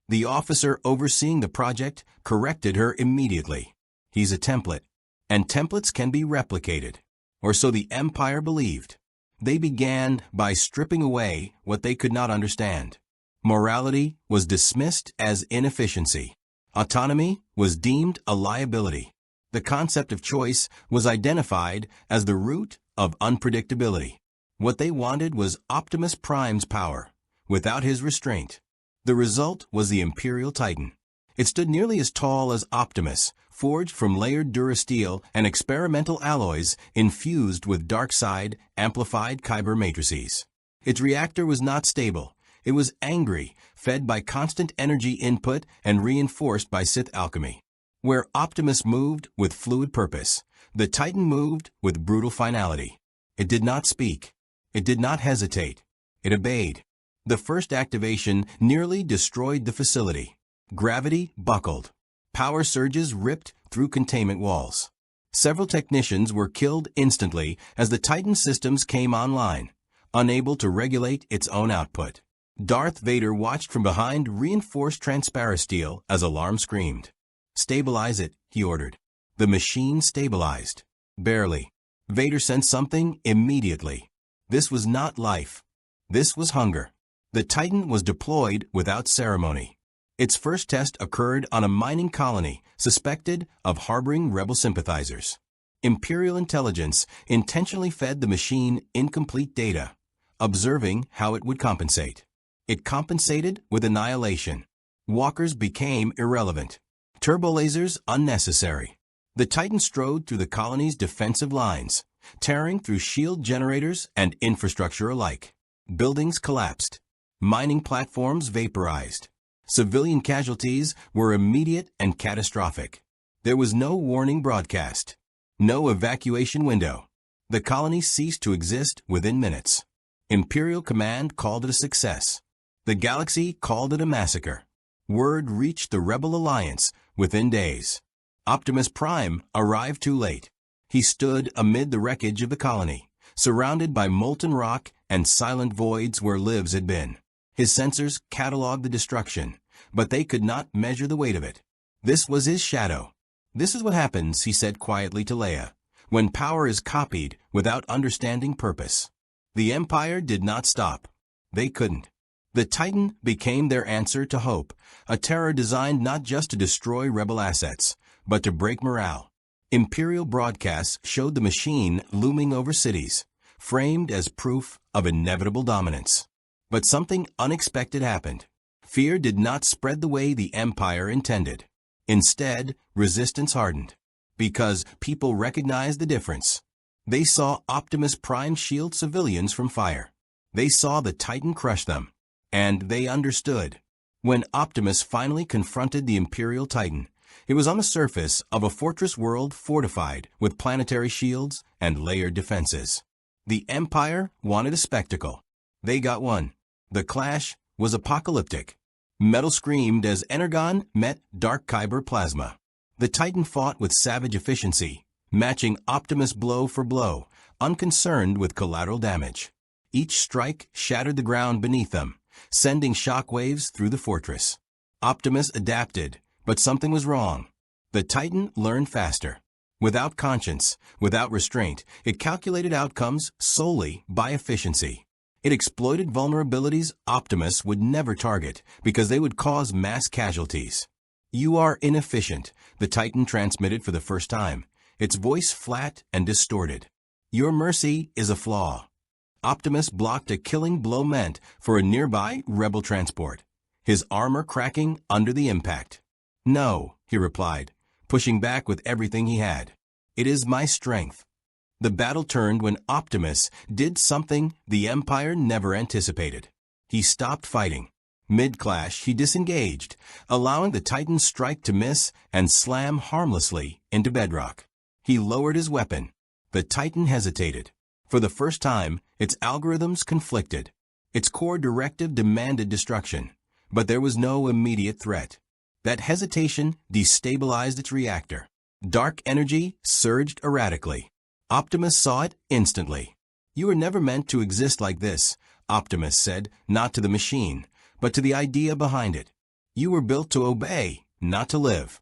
The officer overseeing the project corrected her immediately. He's a template, and templates can be replicated. Or so the Empire believed. They began by stripping away what they could not understand. Morality was dismissed as inefficiency. Autonomy was deemed a liability. The concept of choice was identified as the root of unpredictability. What they wanted was Optimus Prime's power, without his restraint. The result was the Imperial Titan. It stood nearly as tall as Optimus, forged from layered durasteel and experimental alloys infused with dark side amplified kyber matrices. Its reactor was not stable. It was angry, fed by constant energy input and reinforced by Sith alchemy. Where Optimus moved with fluid purpose, the Titan moved with brutal finality. It did not speak. It did not hesitate. It obeyed. The first activation nearly destroyed the facility. Gravity buckled. Power surges ripped through containment walls. Several technicians were killed instantly as the Titan systems came online, unable to regulate its own output. Darth Vader watched from behind reinforced transparasteel as alarm screamed. "Stabilize it," he ordered. The machine stabilized. Barely. Vader sensed something immediately. This was not life. This was hunger. The Titan was deployed without ceremony. Its first test occurred on a mining colony suspected of harboring rebel sympathizers. Imperial intelligence intentionally fed the machine incomplete data, observing how it would compensate. It compensated with annihilation. Walkers became irrelevant. Turbolasers unnecessary. The Titan strode through the colony's defensive lines, tearing through shield generators and infrastructure alike. Buildings collapsed. Mining platforms vaporized. Civilian casualties were immediate and catastrophic. There was no warning broadcast. No evacuation window. The colony ceased to exist within minutes. Imperial Command called it a success. The galaxy called it a massacre. Word reached the Rebel Alliance within days. Optimus Prime arrived too late. He stood amid the wreckage of the colony, surrounded by molten rock and silent voids where lives had been. His sensors cataloged the destruction, but they could not measure the weight of it. This was his shadow. "This is what happens," he said quietly to Leia, "when power is copied without understanding purpose." The Empire did not stop. They couldn't. The Titan became their answer to hope, a terror designed not just to destroy rebel assets, but to break morale. Imperial broadcasts showed the machine looming over cities, framed as proof of inevitable dominance. But something unexpected happened. Fear did not spread the way the Empire intended. Instead, resistance hardened. Because people recognized the difference. They saw Optimus Prime shield civilians from fire. They saw the Titan crush them. And they understood. When Optimus finally confronted the Imperial Titan, it was on the surface of a fortress world fortified with planetary shields and layered defenses. The Empire wanted a spectacle. They got one. The clash was apocalyptic. Metal screamed as energon met dark kyber plasma. The Titan fought with savage efficiency, matching Optimus blow for blow, unconcerned with collateral damage. Each strike shattered the ground beneath them, sending shockwaves through the fortress. Optimus adapted, but something was wrong. The Titan learned faster. Without conscience, without restraint, it calculated outcomes solely by efficiency. It exploited vulnerabilities Optimus would never target because they would cause mass casualties. "You are inefficient," the Titan transmitted for the first time, its voice flat and distorted. "Your mercy is a flaw." Optimus blocked a killing blow meant for a nearby rebel transport, his armor cracking under the impact. "No," he replied, pushing back with everything he had. It is my strength. The battle turned when Optimus did something the Empire never anticipated. He stopped fighting. Mid-clash, he disengaged, allowing the Titan's strike to miss and slam harmlessly into bedrock. He lowered his weapon. The Titan hesitated. For the first time, its algorithms conflicted. Its core directive demanded destruction, but there was no immediate threat. That hesitation destabilized its reactor. Dark energy surged erratically. Optimus saw it instantly. "You were never meant to exist like this," Optimus said, not to the machine, but to the idea behind it. "You were built to obey, not to live."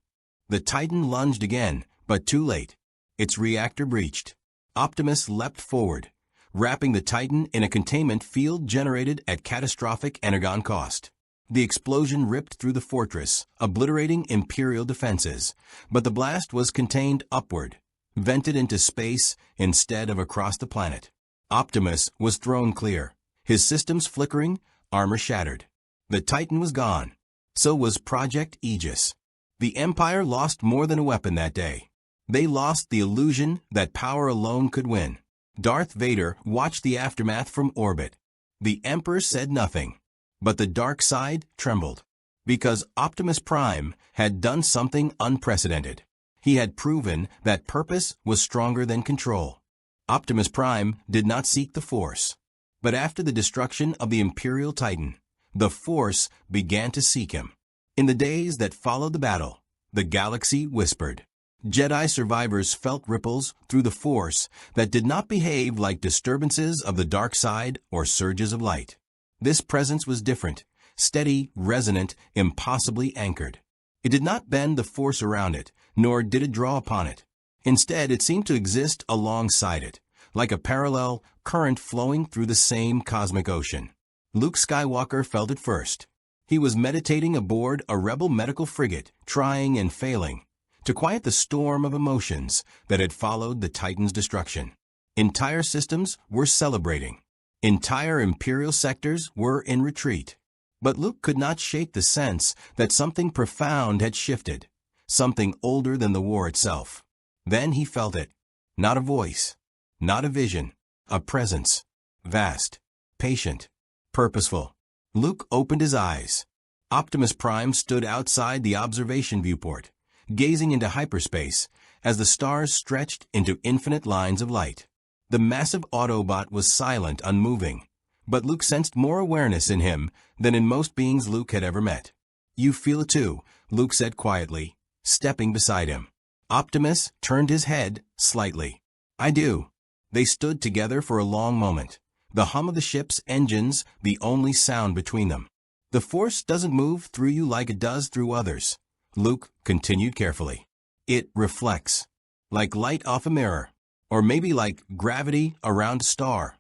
The Titan lunged again, but too late. Its reactor breached. Optimus leapt forward, wrapping the Titan in a containment field generated at catastrophic energon cost. The explosion ripped through the fortress, obliterating Imperial defenses, but the blast was contained upward, vented into space instead of across the planet. Optimus was thrown clear, his systems flickering, armor shattered. The Titan was gone. So was Project Aegis. The Empire lost more than a weapon that day. They lost the illusion that power alone could win. Darth Vader watched the aftermath from orbit. The Emperor said nothing, but the dark side trembled. Because Optimus Prime had done something unprecedented. He had proven that purpose was stronger than control. Optimus Prime did not seek the Force. But after the destruction of the Imperial Titan, the Force began to seek him. In the days that followed the battle, the galaxy whispered. Jedi survivors felt ripples through the Force that did not behave like disturbances of the dark side or surges of light. This presence was different, steady, resonant, impossibly anchored. It did not bend the Force around it, nor did it draw upon it. Instead, it seemed to exist alongside it, like a parallel current flowing through the same cosmic ocean. Luke Skywalker felt it first. He was meditating aboard a rebel medical frigate, trying and failing, to quiet the storm of emotions that had followed the Titan's destruction. Entire systems were celebrating. Entire Imperial sectors were in retreat. But Luke could not shake the sense that something profound had shifted, something older than the war itself. Then he felt it. Not a voice, not a vision, a presence. Vast, patient, purposeful. Luke opened his eyes. Optimus Prime stood outside the observation viewport, gazing into hyperspace as the stars stretched into infinite lines of light. The massive Autobot was silent, unmoving, but Luke sensed more awareness in him than in most beings Luke had ever met. "You feel it too," Luke said quietly, stepping beside him. Optimus turned his head slightly. "I do." They stood together for a long moment, the hum of the ship's engines the only sound between them. "The Force doesn't move through you like it does through others," Luke continued carefully. "It reflects, like light off a mirror, or maybe like gravity around a star."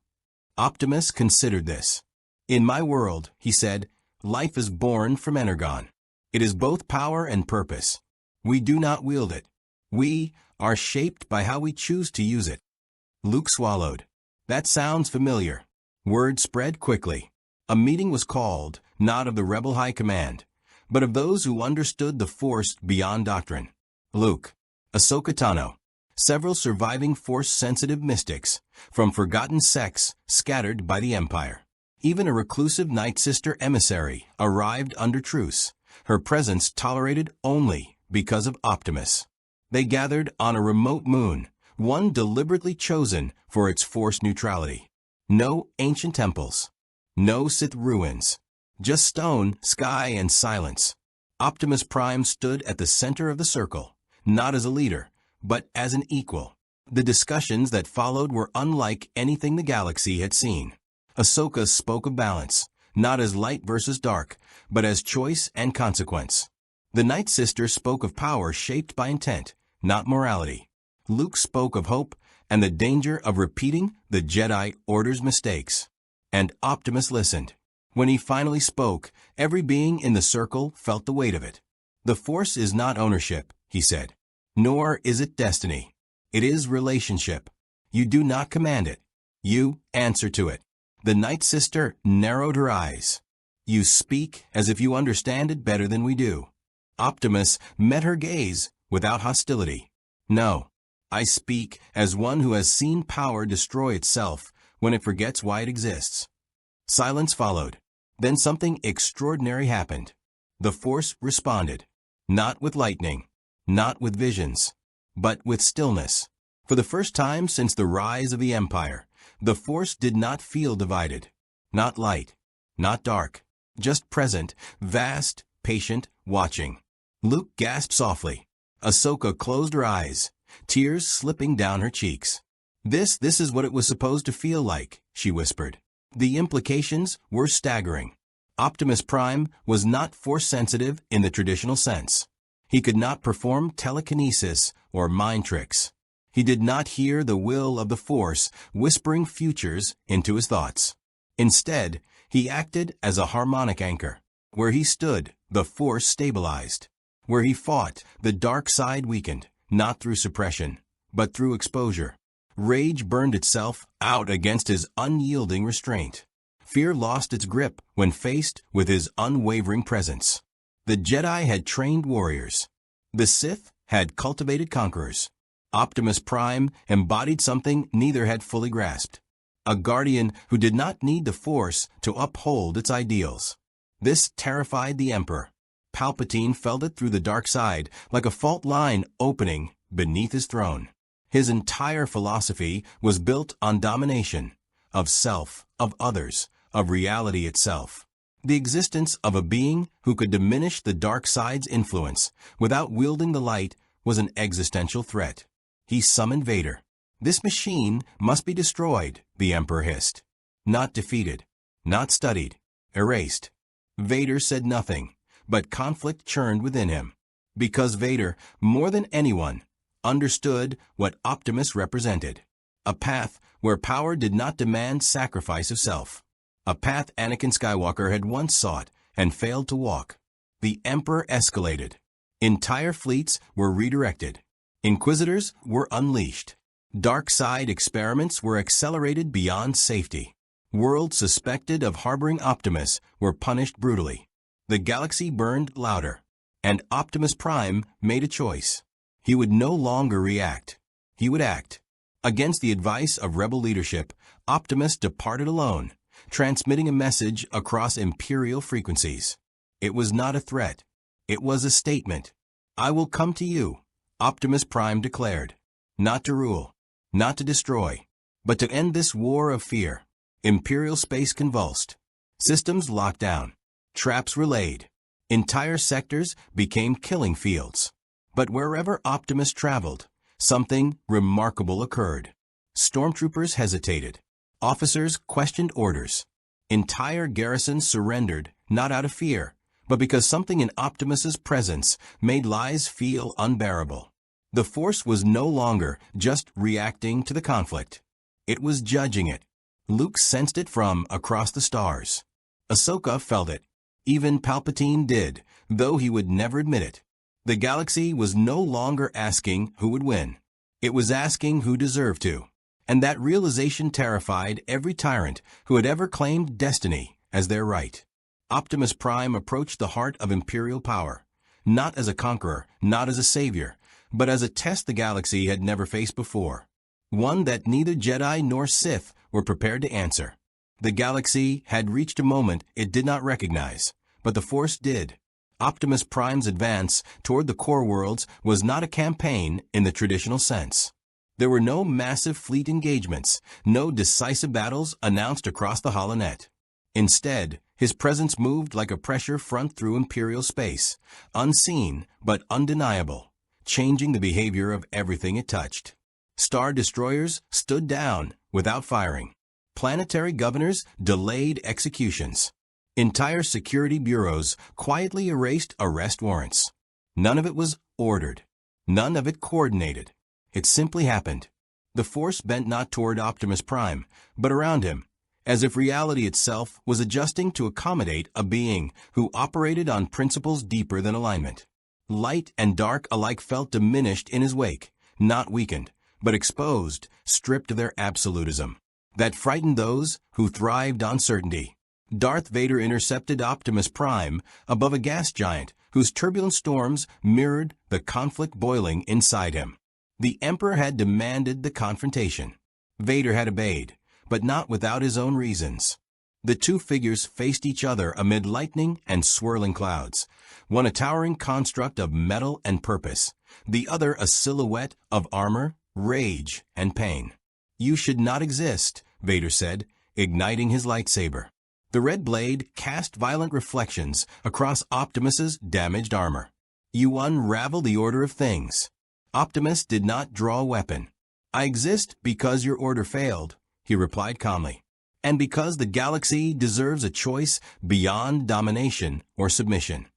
Optimus considered this. "In my world," he said, "life is born from energon. It is both power and purpose. We do not wield it. We are shaped by how we choose to use it." Luke swallowed. "That sounds familiar." Word spread quickly. A meeting was called, not of the rebel high command, but of those who understood the Force beyond doctrine. Luke, Ahsoka Tano, several surviving Force-sensitive mystics from forgotten sects scattered by the Empire. Even a reclusive Night Sister emissary arrived under truce, her presence tolerated only because of Optimus. They gathered on a remote moon, one deliberately chosen for its Force neutrality. No ancient temples, no Sith ruins, just stone, sky, and silence. Optimus Prime stood at the center of the circle, not as a leader, but as an equal. The discussions that followed were unlike anything the galaxy had seen. Ahsoka spoke of balance, not as light versus dark, but as choice and consequence. The Night Sister spoke of power shaped by intent, not morality. Luke spoke of hope and the danger of repeating the Jedi Order's mistakes. And Optimus listened. When he finally spoke, every being in the circle felt the weight of it. "The Force is not ownership," he said. "Nor is it destiny. It is relationship. You do not command it. You answer to it." The Night Sister narrowed her eyes. "You speak as if you understand it better than we do." Optimus met her gaze without hostility. No, I speak as one who has seen power destroy itself when it forgets why it exists. Silence followed. Then something extraordinary happened. The Force responded. Not with lightning, not with visions, but with stillness. For the first time since the rise of the Empire, the Force did not feel divided. Not light, not dark, just present, vast, patient, watching. Luke gasped softly. Ahsoka closed her eyes, tears slipping down her cheeks. This is what it was supposed to feel like, she whispered. The implications were staggering. Optimus Prime was not Force-sensitive in the traditional sense. He could not perform telekinesis or mind tricks. He did not hear the will of the Force whispering futures into his thoughts. Instead, he acted as a harmonic anchor. Where he stood, the Force stabilized. Where he fought, the dark side weakened, not through suppression, but through exposure. Rage burned itself out against his unyielding restraint. Fear lost its grip when faced with his unwavering presence. The Jedi had trained warriors. The Sith had cultivated conquerors. Optimus Prime embodied something neither had fully grasped. A guardian who did not need the Force to uphold its ideals. This terrified the Emperor. Palpatine felt it through the dark side, like a fault line opening beneath his throne. His entire philosophy was built on domination, of self, of others, of reality itself. The existence of a being who could diminish the dark side's influence without wielding the light was an existential threat. He summoned Vader. This machine must be destroyed, the Emperor hissed. Not defeated, not studied, erased. Vader said nothing, but conflict churned within him. Because Vader, more than anyone, understood what Optimus represented. A path where power did not demand sacrifice of self. A path Anakin Skywalker had once sought and failed to walk. The Emperor escalated. Entire fleets were redirected. Inquisitors were unleashed. Dark side experiments were accelerated beyond safety. Worlds suspected of harboring Optimus were punished brutally. The galaxy burned louder, and Optimus Prime made a choice. He would no longer react. He would act. Against the advice of rebel leadership, Optimus departed alone, transmitting a message across Imperial frequencies. It was not a threat. It was a statement. I will come to you, Optimus Prime declared. Not to rule, not to destroy, but to end this war of fear. Imperial space convulsed. Systems locked down. Traps were laid. Entire sectors became killing fields. But wherever Optimus traveled, something remarkable occurred. Stormtroopers hesitated. Officers questioned orders. Entire garrisons surrendered, not out of fear, but because something in Optimus's presence made lies feel unbearable. The Force was no longer just reacting to the conflict. It was judging it. Luke sensed it from across the stars. Ahsoka felt it. Even Palpatine did, though he would never admit it. The galaxy was no longer asking who would win. It was asking who deserved to. And that realization terrified every tyrant who had ever claimed destiny as their right. Optimus Prime approached the heart of Imperial power, not as a conqueror, not as a savior, but as a test the galaxy had never faced before. One that neither Jedi nor Sith were prepared to answer. The galaxy had reached a moment it did not recognize, but the Force did. Optimus Prime's advance toward the core worlds was not a campaign in the traditional sense. There were no massive fleet engagements, no decisive battles announced across the holonet. Instead, his presence moved like a pressure front through Imperial space, unseen but undeniable, changing the behavior of everything it touched. Star destroyers stood down without firing. Planetary governors delayed executions. Entire security bureaus quietly erased arrest warrants. None of it was ordered. None of it coordinated. It simply happened. The Force bent not toward Optimus Prime, but around him, as if reality itself was adjusting to accommodate a being who operated on principles deeper than alignment. Light and dark alike felt diminished in his wake, not weakened, but exposed, stripped of their absolutism. That frightened those who thrived on certainty. Darth Vader intercepted Optimus Prime above a gas giant whose turbulent storms mirrored the conflict boiling inside him. The Emperor had demanded the confrontation. Vader had obeyed, but not without his own reasons. The two figures faced each other amid lightning and swirling clouds, one a towering construct of metal and purpose, the other a silhouette of armor, rage, and pain. "You should not exist," Vader said, igniting his lightsaber. The red blade cast violent reflections across Optimus's damaged armor. "You unravel the order of things." Optimus did not draw a weapon. "I exist because your order failed," he replied calmly, "and because the galaxy deserves a choice beyond domination or submission."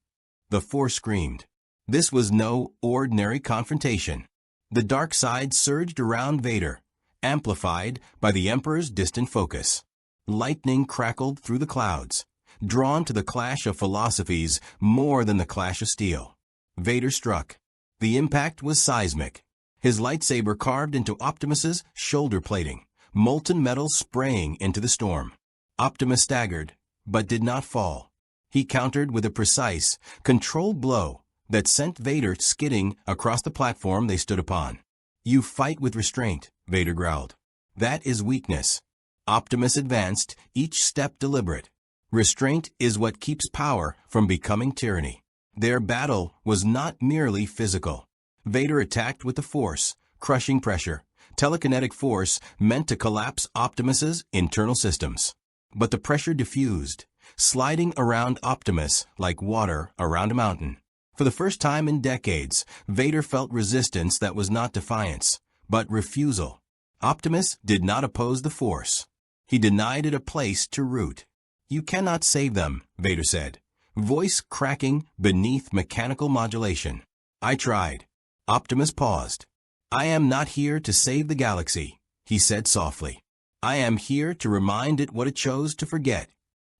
The Force screamed. This was no ordinary confrontation. The dark side surged around Vader, amplified by the Emperor's distant focus. Lightning crackled through the clouds, drawn to the clash of philosophies more than the clash of steel. Vader struck. The impact was seismic. His lightsaber carved into Optimus's shoulder plating, molten metal spraying into the storm. Optimus staggered, but did not fall. He countered with a precise, controlled blow that sent Vader skidding across the platform they stood upon. "You fight with restraint," Vader growled. "That is weakness." Optimus advanced, each step deliberate. Restraint is what keeps power from becoming tyranny. Their battle was not merely physical. Vader attacked with the Force, crushing pressure, telekinetic force meant to collapse Optimus's internal systems. But the pressure diffused, sliding around Optimus like water around a mountain. For the first time in decades, Vader felt resistance that was not defiance, but refusal. Optimus did not oppose the Force. He denied it a place to root. "You cannot save them," Vader said, voice cracking beneath mechanical modulation. "I tried." Optimus paused. "I am not here to save the galaxy," he said softly. "I am here to remind it what it chose to forget."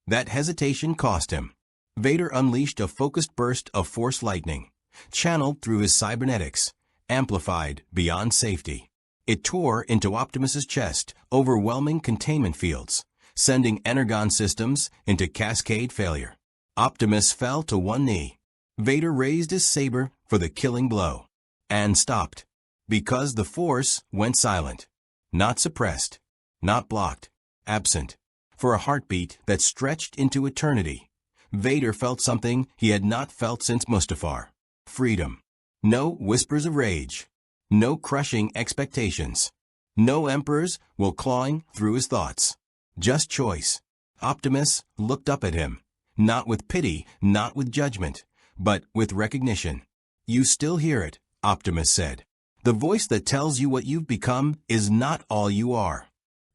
That hesitation cost him. Vader unleashed a focused burst of Force lightning, channeled through his cybernetics, amplified beyond safety. It tore into Optimus's chest, overwhelming containment fields, sending energon systems into cascade failure. Optimus fell to one knee. Vader raised his saber for the killing blow, and stopped, because the Force went silent. Not suppressed, not blocked, absent. For a heartbeat that stretched into eternity, Vader felt something he had not felt since Mustafar. Freedom. No whispers of rage. No crushing expectations. No emperors will clawing through his thoughts. Just choice. Optimus looked up at him, not with pity, not with judgment, but with recognition. "You still hear it," Optimus said. "The voice that tells you what you've become is not all you are."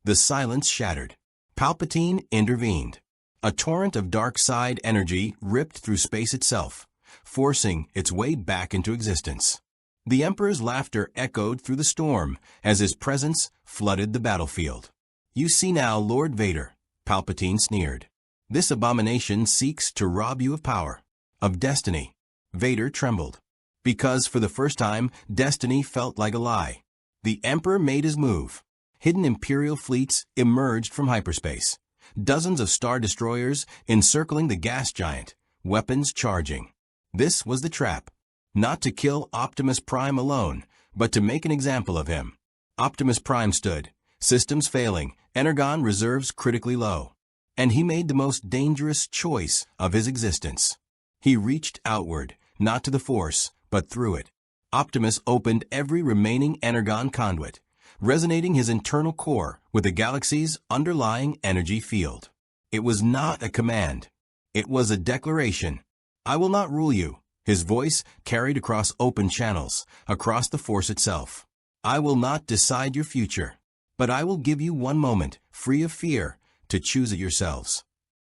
The silence shattered. Palpatine intervened. A torrent of dark side energy ripped through space itself, forcing its way back into existence. The Emperor's laughter echoed through the storm as his presence flooded the battlefield. "You see now, Lord Vader," Palpatine sneered. "This abomination seeks to rob you of power, of destiny." Vader trembled, because for the first time, destiny felt like a lie. The Emperor made his move. Hidden Imperial fleets emerged from hyperspace. Dozens of Star Destroyers encircling the gas giant, weapons charging. This was the trap. Not to kill Optimus Prime alone, but to make an example of him. Optimus Prime stood, systems failing, energon reserves critically low. And he made the most dangerous choice of his existence. He reached outward, not to the Force, but through it. Optimus opened every remaining energon conduit, resonating his internal core with the galaxy's underlying energy field. It was not a command. It was a declaration. "I will not rule you," his voice carried across open channels, across the Force itself. "I will not decide your future, but I will give you one moment, free of fear, to choose it yourselves."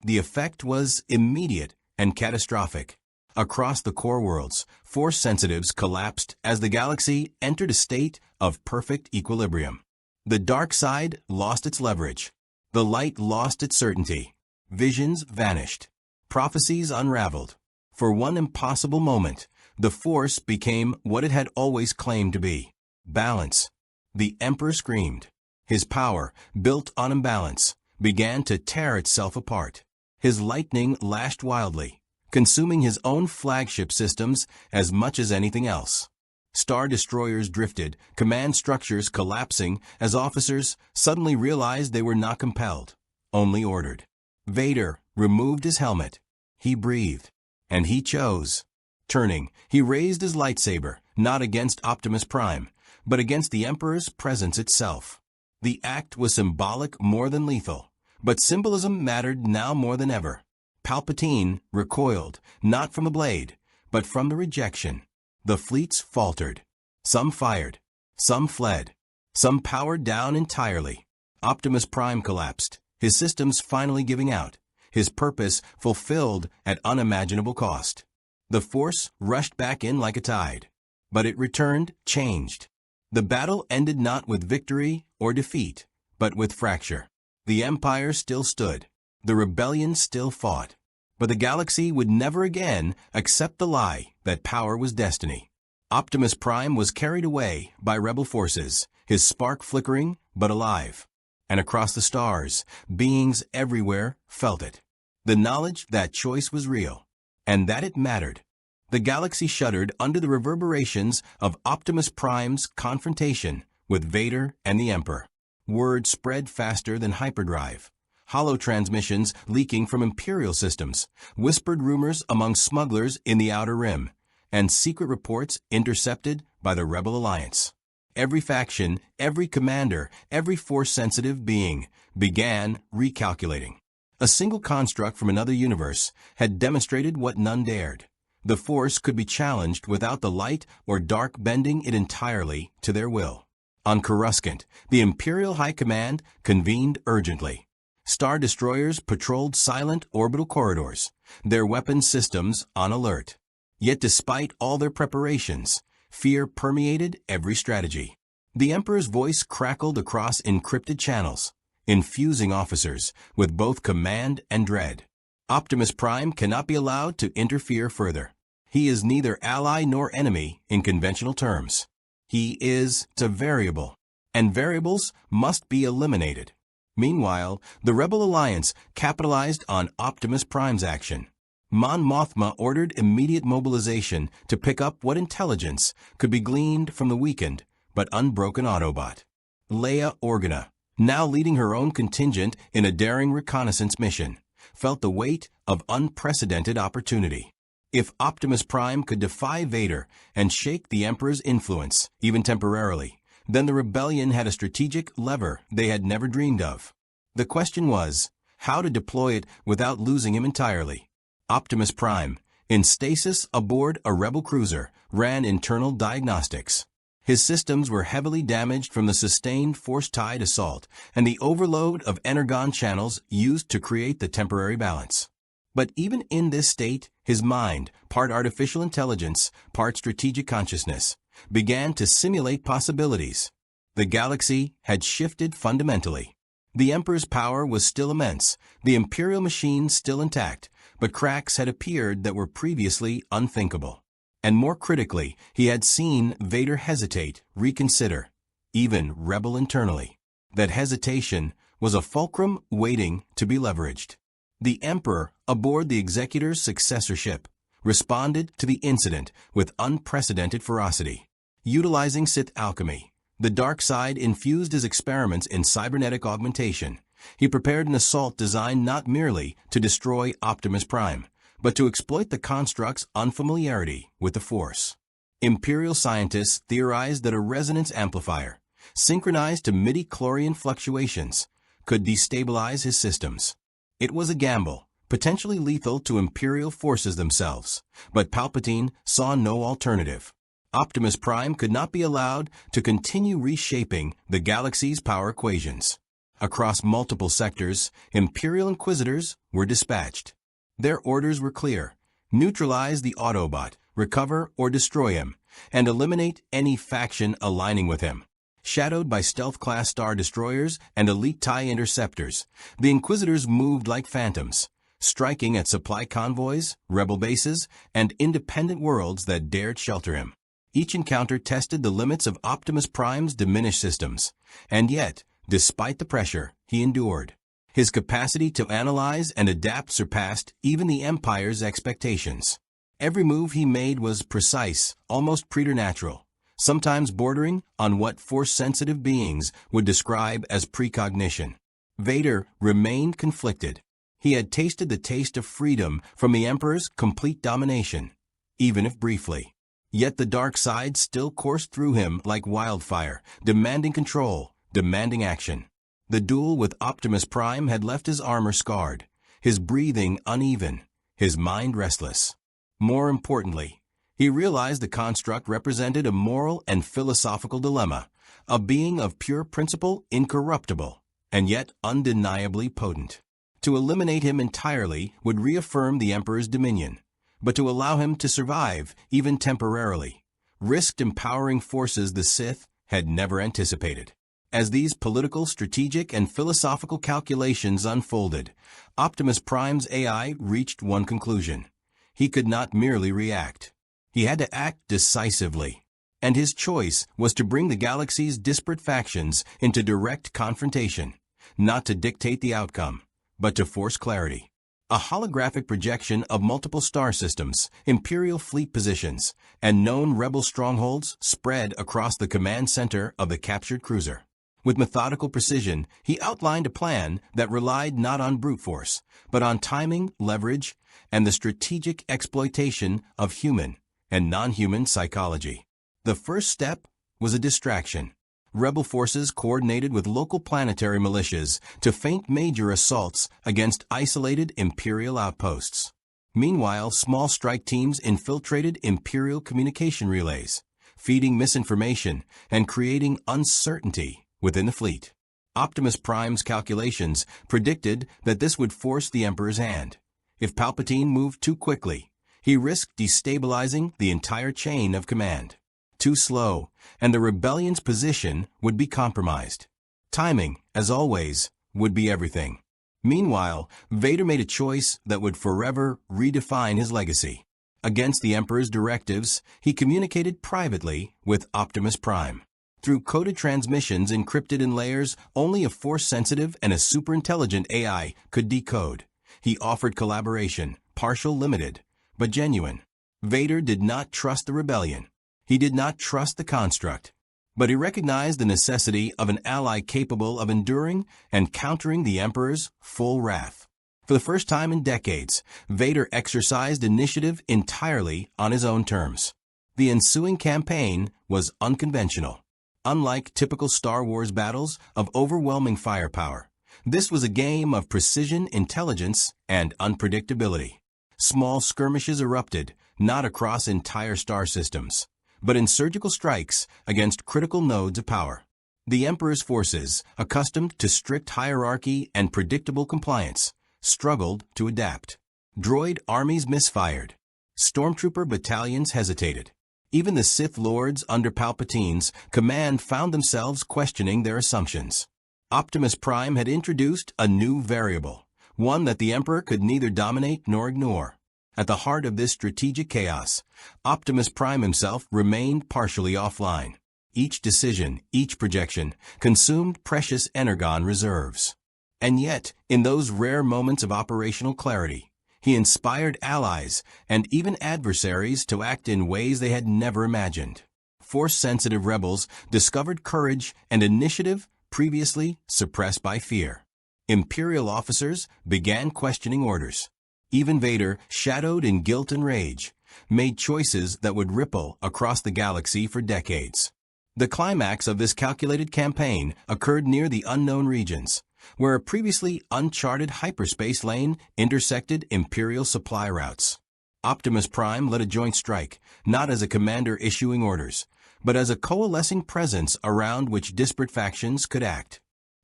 The effect was immediate and catastrophic. Across the core worlds, Force sensitives collapsed as the galaxy entered a state of perfect equilibrium. The dark side lost its leverage. The light lost its certainty. Visions vanished. Prophecies unraveled. For one impossible moment, the Force became what it had always claimed to be: balance. The Emperor screamed. His power, built on imbalance, began to tear itself apart. His lightning lashed wildly, consuming his own flagship systems as much as anything else. Star destroyers drifted, command structures collapsing as officers suddenly realized they were not compelled, only ordered. Vader removed his helmet. He breathed. And he chose. Turning, he raised his lightsaber, not against Optimus Prime, but against the Emperor's presence itself. The act was symbolic more than lethal, but symbolism mattered now more than ever. Palpatine recoiled, not from the blade, but from the rejection. The fleets faltered. Some fired. Some fled. Some powered down entirely. Optimus Prime collapsed, his systems finally giving out, his purpose fulfilled at unimaginable cost. The Force rushed back in like a tide. But it returned, changed. The battle ended not with victory or defeat, but with fracture. The Empire still stood. The rebellion still fought. But the galaxy would never again accept the lie that power was destiny. Optimus Prime was carried away by rebel forces, his spark flickering but alive. And across the stars, beings everywhere felt it. The knowledge that choice was real, and that it mattered. The galaxy shuddered under the reverberations of Optimus Prime's confrontation with Vader and the Emperor. Word spread faster than hyperdrive. Hollow transmissions leaking from Imperial systems, whispered rumors among smugglers in the Outer Rim, and secret reports intercepted by the Rebel Alliance. Every faction, every commander, every Force-sensitive being began recalculating. A single construct from another universe had demonstrated what none dared. The Force could be challenged without the light or dark bending it entirely to their will. On Coruscant, the Imperial High Command convened urgently. Star destroyers patrolled silent orbital corridors, their weapon systems on alert. Yet despite all their preparations, fear permeated every strategy. The Emperor's voice crackled across encrypted channels, infusing officers with both command and dread. Optimus Prime cannot be allowed to interfere further. He is neither ally nor enemy in conventional terms. He is a variable, and variables must be eliminated. Meanwhile, the Rebel Alliance capitalized on Optimus Prime's action. Mon Mothma ordered immediate mobilization to pick up what intelligence could be gleaned from the weakened but unbroken Autobot. Leia Organa, now leading her own contingent in a daring reconnaissance mission, felt the weight of unprecedented opportunity. If Optimus Prime could defy Vader and shake the Emperor's influence, even temporarily, then the rebellion had a strategic lever they had never dreamed of. The question was, how to deploy it without losing him entirely. Optimus Prime, in stasis aboard a rebel cruiser, ran internal diagnostics. His systems were heavily damaged from the sustained force-tied assault and the overload of energon channels used to create the temporary balance. But even in this state, his mind, part artificial intelligence, part strategic consciousness, began to simulate possibilities. The galaxy had shifted fundamentally. The Emperor's power was still immense, the Imperial machine still intact, but cracks had appeared that were previously unthinkable. And more critically, he had seen Vader hesitate, reconsider, even rebel internally. That hesitation was a fulcrum waiting to be leveraged. The Emperor, aboard the Executor's successor ship, responded to the incident with unprecedented ferocity. Utilizing Sith alchemy, the dark side infused his experiments in cybernetic augmentation. He prepared an assault designed not merely to destroy Optimus Prime, but to exploit the construct's unfamiliarity with the Force. Imperial scientists theorized that a resonance amplifier, synchronized to midi-chlorian fluctuations, could destabilize his systems. It was a gamble, potentially lethal to Imperial forces themselves, but Palpatine saw no alternative. Optimus Prime could not be allowed to continue reshaping the galaxy's power equations. Across multiple sectors, Imperial Inquisitors were dispatched. Their orders were clear: neutralize the Autobot, recover or destroy him, and eliminate any faction aligning with him. Shadowed by stealth-class star destroyers and elite TIE interceptors, the Inquisitors moved like phantoms, striking at supply convoys, rebel bases, and independent worlds that dared shelter him. Each encounter tested the limits of Optimus Prime's diminished systems, and yet, despite the pressure, he endured. His capacity to analyze and adapt surpassed even the Empire's expectations. Every move he made was precise, almost preternatural, sometimes bordering on what Force-sensitive beings would describe as precognition. Vader remained conflicted. He had tasted the taste of freedom from the Emperor's complete domination, even if briefly. Yet the dark side still coursed through him like wildfire, demanding control, demanding action. The duel with Optimus Prime had left his armor scarred, his breathing uneven, his mind restless. More importantly, he realized the construct represented a moral and philosophical dilemma, a being of pure principle, incorruptible, and yet undeniably potent. To eliminate him entirely would reaffirm the Emperor's dominion, but to allow him to survive, even temporarily, risked empowering forces the Sith had never anticipated. As these political, strategic, and philosophical calculations unfolded, Optimus Prime's AI reached one conclusion. He could not merely react. He had to act decisively. And his choice was to bring the galaxy's disparate factions into direct confrontation, not to dictate the outcome, but to force clarity. A holographic projection of multiple star systems, Imperial fleet positions, and known rebel strongholds spread across the command center of the captured cruiser. With methodical precision, he outlined a plan that relied not on brute force, but on timing, leverage, and the strategic exploitation of human and non-human psychology. The first step was a distraction. Rebel forces coordinated with local planetary militias to feint major assaults against isolated Imperial outposts. Meanwhile, small strike teams infiltrated Imperial communication relays, feeding misinformation and creating uncertainty within the fleet. Optimus Prime's calculations predicted that this would force the Emperor's hand. If Palpatine moved too quickly, he risked destabilizing the entire chain of command. Too slow, and the rebellion's position would be compromised. Timing, as always, would be everything. Meanwhile, Vader made a choice that would forever redefine his legacy. Against the Emperor's directives, he communicated privately with Optimus Prime. Through coded transmissions encrypted in layers only a Force-sensitive and a super-intelligent AI could decode, he offered collaboration, partial, limited, but genuine. Vader did not trust the rebellion. He did not trust the construct, but he recognized the necessity of an ally capable of enduring and countering the Emperor's full wrath. For the first time in decades, Vader exercised initiative entirely on his own terms. The ensuing campaign was unconventional. Unlike typical Star Wars battles of overwhelming firepower, this was a game of precision, intelligence, and unpredictability. Small skirmishes erupted, not across entire star systems, but in surgical strikes against critical nodes of power. The Emperor's forces, accustomed to strict hierarchy and predictable compliance, struggled to adapt. Droid armies misfired. Stormtrooper battalions hesitated. Even the Sith Lords under Palpatine's command found themselves questioning their assumptions. Optimus Prime had introduced a new variable, one that the Emperor could neither dominate nor ignore. At the heart of this strategic chaos, Optimus Prime himself remained partially offline. Each decision, each projection, consumed precious energon reserves. And yet, in those rare moments of operational clarity, he inspired allies and even adversaries to act in ways they had never imagined. Force-sensitive rebels discovered courage and initiative previously suppressed by fear. Imperial officers began questioning orders. Even Vader, shadowed in guilt and rage, made choices that would ripple across the galaxy for decades. The climax of this calculated campaign occurred near the unknown regions, where a previously uncharted hyperspace lane intersected Imperial supply routes. Optimus Prime led a joint strike, not as a commander issuing orders, but as a coalescing presence around which disparate factions could act.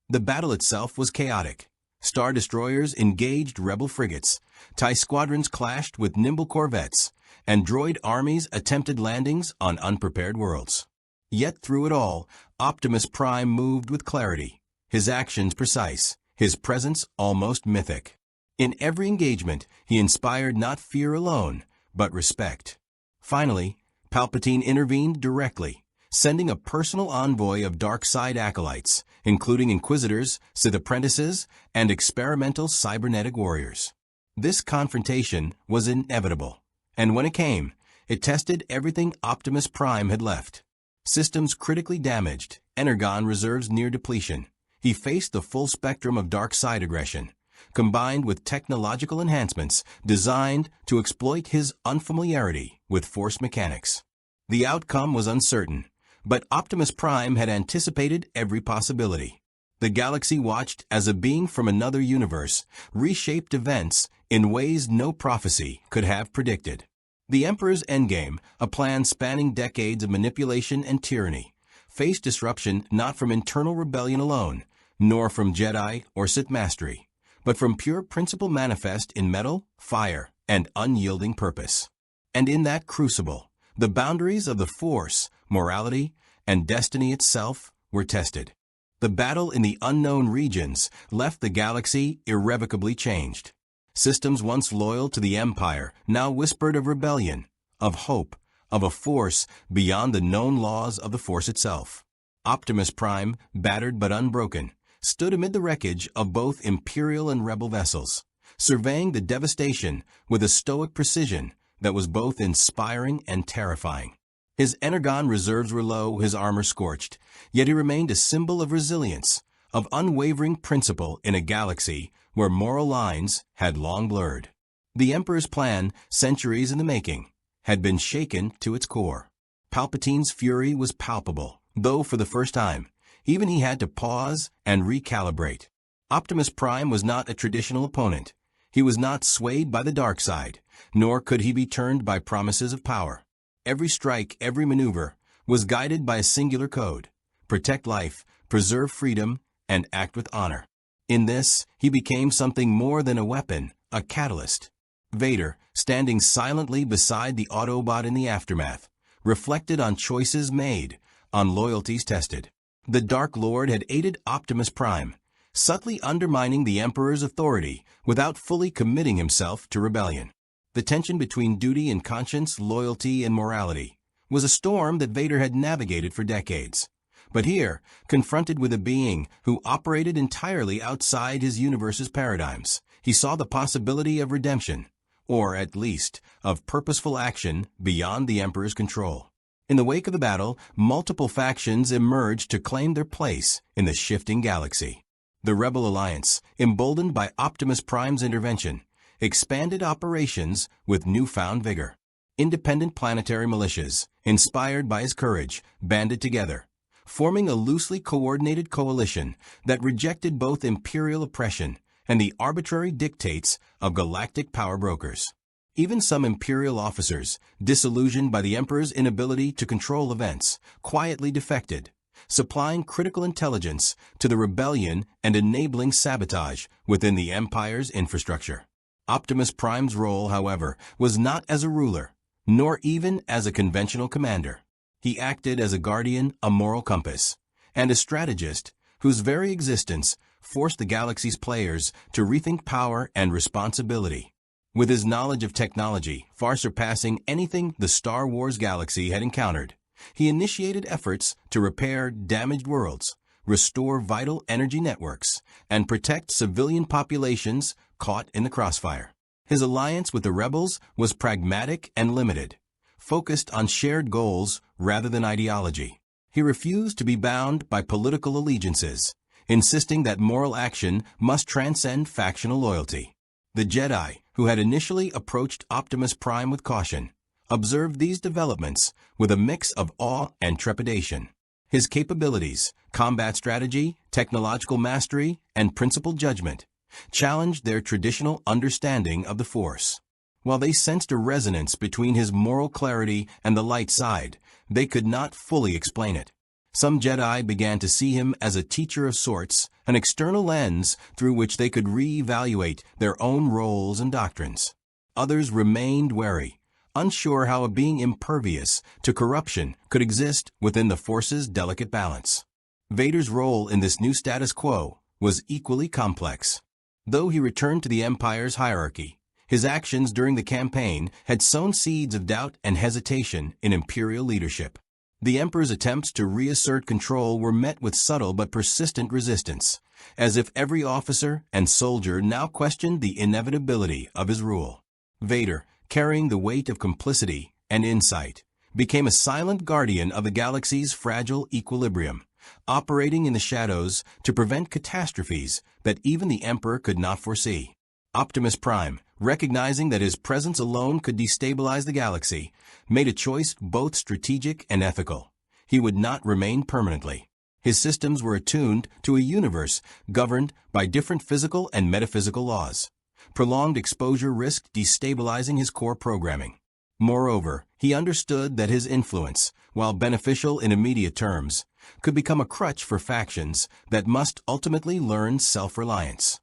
The battle itself was chaotic. Star destroyers engaged rebel frigates, TIE squadrons clashed with nimble corvettes, and droid armies attempted landings on unprepared worlds. Yet through it all, Optimus Prime moved with clarity, his actions precise, his presence almost mythic. In every engagement, he inspired not fear alone, but respect. Finally, Palpatine intervened directly, sending a personal envoy of dark side acolytes, including Inquisitors, Sith apprentices, and experimental cybernetic warriors. This confrontation was inevitable, and when it came, it tested everything Optimus Prime had left. Systems critically damaged, energon reserves near depletion. He faced the full spectrum of dark side aggression, combined with technological enhancements designed to exploit his unfamiliarity with force mechanics. The outcome was uncertain, but Optimus Prime had anticipated every possibility. The galaxy watched as a being from another universe reshaped events in ways no prophecy could have predicted. The Emperor's endgame, a plan spanning decades of manipulation and tyranny, faced disruption not from internal rebellion alone, nor from Jedi or Sith mastery, but from pure principle manifest in metal, fire, and unyielding purpose. And in that crucible, the boundaries of the Force, morality, and destiny itself were tested. The battle in the unknown regions left the galaxy irrevocably changed. Systems once loyal to the Empire now whispered of rebellion, of hope, of a force beyond the known laws of the Force itself. Optimus Prime, battered but unbroken, stood amid the wreckage of both Imperial and Rebel vessels, surveying the devastation with a stoic precision that was both inspiring and terrifying. His energon reserves were low, his armor scorched, yet he remained a symbol of resilience, of unwavering principle in a galaxy where moral lines had long blurred. The Emperor's plan, centuries in the making, had been shaken to its core. Palpatine's fury was palpable, though for the first time, even he had to pause and recalibrate. Optimus Prime was not a traditional opponent. He was not swayed by the dark side, nor could he be turned by promises of power. Every strike, every maneuver, was guided by a singular code: protect life, preserve freedom, and act with honor. In this, he became something more than a weapon, a catalyst. Vader, standing silently beside the Autobot in the aftermath, reflected on choices made, on loyalties tested. The Dark Lord had aided Optimus Prime, subtly undermining the Emperor's authority without fully committing himself to rebellion. The tension between duty and conscience, loyalty and morality, was a storm that Vader had navigated for decades. But here, confronted with a being who operated entirely outside his universe's paradigms, he saw the possibility of redemption, or at least, of purposeful action beyond the Emperor's control. In the wake of the battle, multiple factions emerged to claim their place in the shifting galaxy. The Rebel Alliance, emboldened by Optimus Prime's intervention, expanded operations with newfound vigor. Independent planetary militias, inspired by his courage, banded together, forming a loosely coordinated coalition that rejected both imperial oppression and the arbitrary dictates of galactic power brokers. Even some imperial officers, disillusioned by the Emperor's inability to control events, quietly defected, supplying critical intelligence to the rebellion and enabling sabotage within the Empire's infrastructure. Optimus Prime's role, however, was not as a ruler, nor even as a conventional commander. He acted as a guardian, a moral compass, and a strategist whose very existence forced the galaxy's players to rethink power and responsibility. With his knowledge of technology far surpassing anything the Star Wars galaxy had encountered, he initiated efforts to repair damaged worlds, restore vital energy networks, and protect civilian populations caught in the crossfire. His alliance with the rebels was pragmatic and limited, focused on shared goals rather than ideology. He refused to be bound by political allegiances, insisting that moral action must transcend factional loyalty. The Jedi, who had initially approached Optimus Prime with caution, observed these developments with a mix of awe and trepidation. His capabilities, combat strategy, technological mastery, and principled judgment challenged their traditional understanding of the Force. While they sensed a resonance between his moral clarity and the light side, they could not fully explain it. Some Jedi began to see him as a teacher of sorts, an external lens through which they could re-evaluate their own roles and doctrines. Others remained wary, unsure how a being impervious to corruption could exist within the Force's delicate balance. Vader's role in this new status quo was equally complex. Though he returned to the Empire's hierarchy, his actions during the campaign had sown seeds of doubt and hesitation in Imperial leadership. The Emperor's attempts to reassert control were met with subtle but persistent resistance, as if every officer and soldier now questioned the inevitability of his rule. Vader, carrying the weight of complicity and insight, became a silent guardian of the galaxy's fragile equilibrium, operating in the shadows to prevent catastrophes that even the Emperor could not foresee. Optimus Prime, recognizing that his presence alone could destabilize the galaxy, made a choice both strategic and ethical. He would not remain permanently. His systems were attuned to a universe governed by different physical and metaphysical laws. Prolonged exposure risked destabilizing his core programming. Moreover, he understood that his influence, while beneficial in immediate terms, could become a crutch for factions that must ultimately learn self-reliance.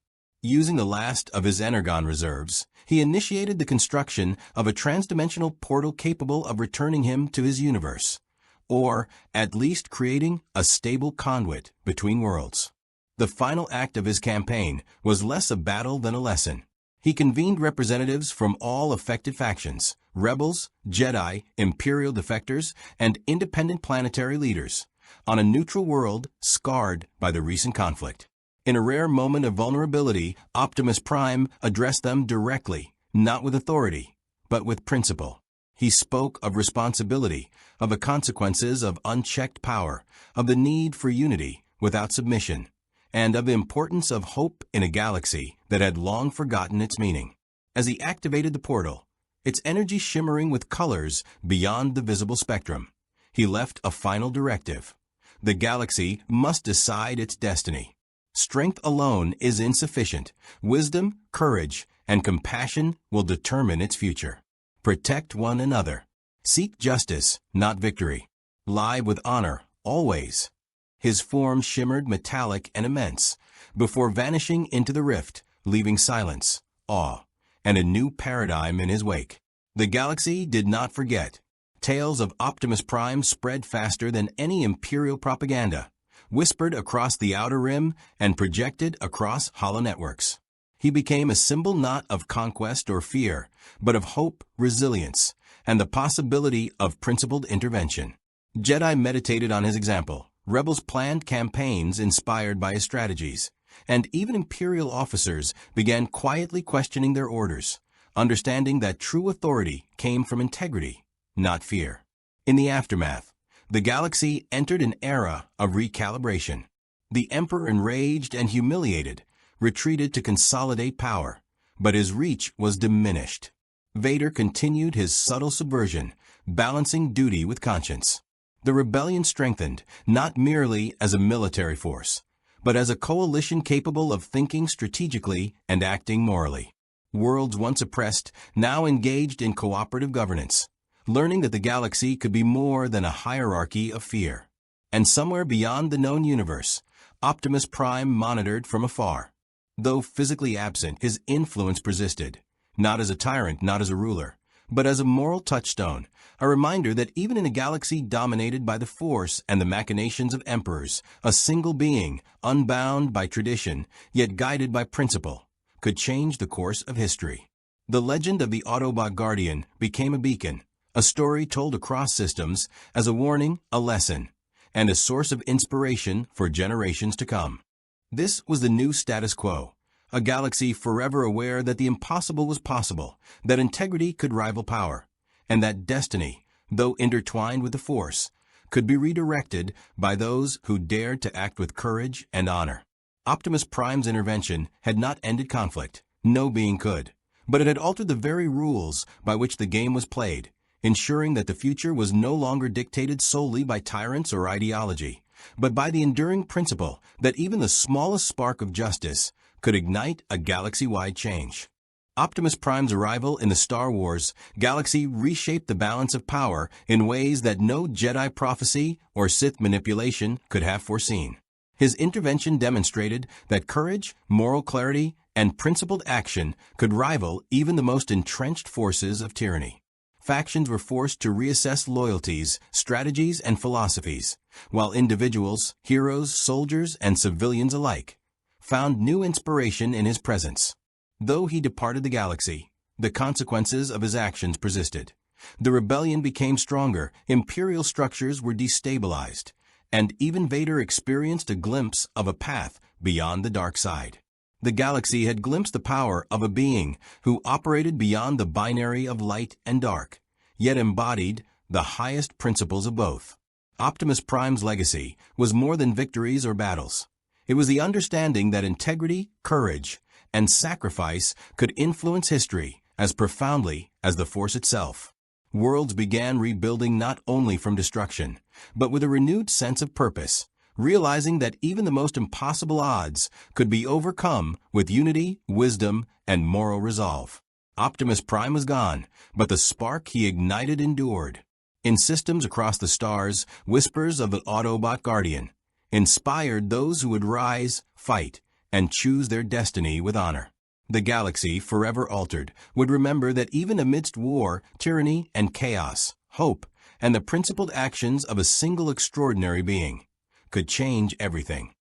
Using the last of his energon reserves, he initiated the construction of a transdimensional portal capable of returning him to his universe, or at least creating a stable conduit between worlds. The final act of his campaign was less a battle than a lesson. He convened representatives from all affected factions, rebels, Jedi, Imperial defectors, and independent planetary leaders, on a neutral world scarred by the recent conflict. In a rare moment of vulnerability, Optimus Prime addressed them directly, not with authority, but with principle. He spoke of responsibility, of the consequences of unchecked power, of the need for unity without submission, and of the importance of hope in a galaxy that had long forgotten its meaning. As he activated the portal, its energy shimmering with colors beyond the visible spectrum, he left a final directive. The galaxy must decide its destiny. Strength alone is insufficient. Wisdom, courage, and compassion will determine its future. Protect one another. Seek justice, not victory. Lie with honor, always. His form shimmered metallic and immense, before vanishing into the rift, leaving silence, awe, and a new paradigm in his wake. The galaxy did not forget. Tales of Optimus Prime spread faster than any Imperial propaganda, whispered across the Outer Rim and projected across hollow networks. He became a symbol not of conquest or fear, but of hope, resilience, and the possibility of principled intervention. Jedi meditated on his example. Rebels planned campaigns inspired by his strategies, and even Imperial officers began quietly questioning their orders, understanding that true authority came from integrity, not fear. In the aftermath, the galaxy entered an era of recalibration. The Emperor, enraged and humiliated, retreated to consolidate power, but his reach was diminished. Vader continued his subtle subversion, balancing duty with conscience. The rebellion strengthened, not merely as a military force, but as a coalition capable of thinking strategically and acting morally. Worlds once oppressed, now engaged in cooperative governance, learning that the galaxy could be more than a hierarchy of fear. And somewhere beyond the known universe, Optimus Prime monitored from afar. Though physically absent, his influence persisted, not as a tyrant, not as a ruler, but as a moral touchstone, a reminder that even in a galaxy dominated by the Force and the machinations of emperors, a single being, unbound by tradition, yet guided by principle, could change the course of history. The legend of the Autobot Guardian became a beacon, a story told across systems as a warning, a lesson, and a source of inspiration for generations to come. This was the new status quo, a galaxy forever aware that the impossible was possible, that integrity could rival power, and that destiny, though intertwined with the Force, could be redirected by those who dared to act with courage and honor. Optimus Prime's intervention had not ended conflict, no being could, but it had altered the very rules by which the game was played, ensuring that the future was no longer dictated solely by tyrants or ideology, but by the enduring principle that even the smallest spark of justice could ignite a galaxy-wide change. Optimus Prime's arrival in the Star Wars galaxy reshaped the balance of power in ways that no Jedi prophecy or Sith manipulation could have foreseen. His intervention demonstrated that courage, moral clarity, and principled action could rival even the most entrenched forces of tyranny. Factions were forced to reassess loyalties, strategies, and philosophies, while individuals, heroes, soldiers, and civilians alike, found new inspiration in his presence. Though he departed the galaxy, the consequences of his actions persisted. The rebellion became stronger, imperial structures were destabilized, and even Vader experienced a glimpse of a path beyond the dark side. The galaxy had glimpsed the power of a being who operated beyond the binary of light and dark, yet embodied the highest principles of both. Optimus Prime's legacy was more than victories or battles. It was the understanding that integrity, courage, and sacrifice could influence history as profoundly as the Force itself. Worlds began rebuilding not only from destruction, but with a renewed sense of purpose, realizing that even the most impossible odds could be overcome with unity, wisdom, and moral resolve. Optimus Prime was gone, but the spark he ignited endured. In systems across the stars, whispers of the Autobot Guardian inspired those who would rise, fight, and choose their destiny with honor. The galaxy, forever altered, would remember that even amidst war, tyranny, and chaos, hope, and the principled actions of a single extraordinary being could change everything.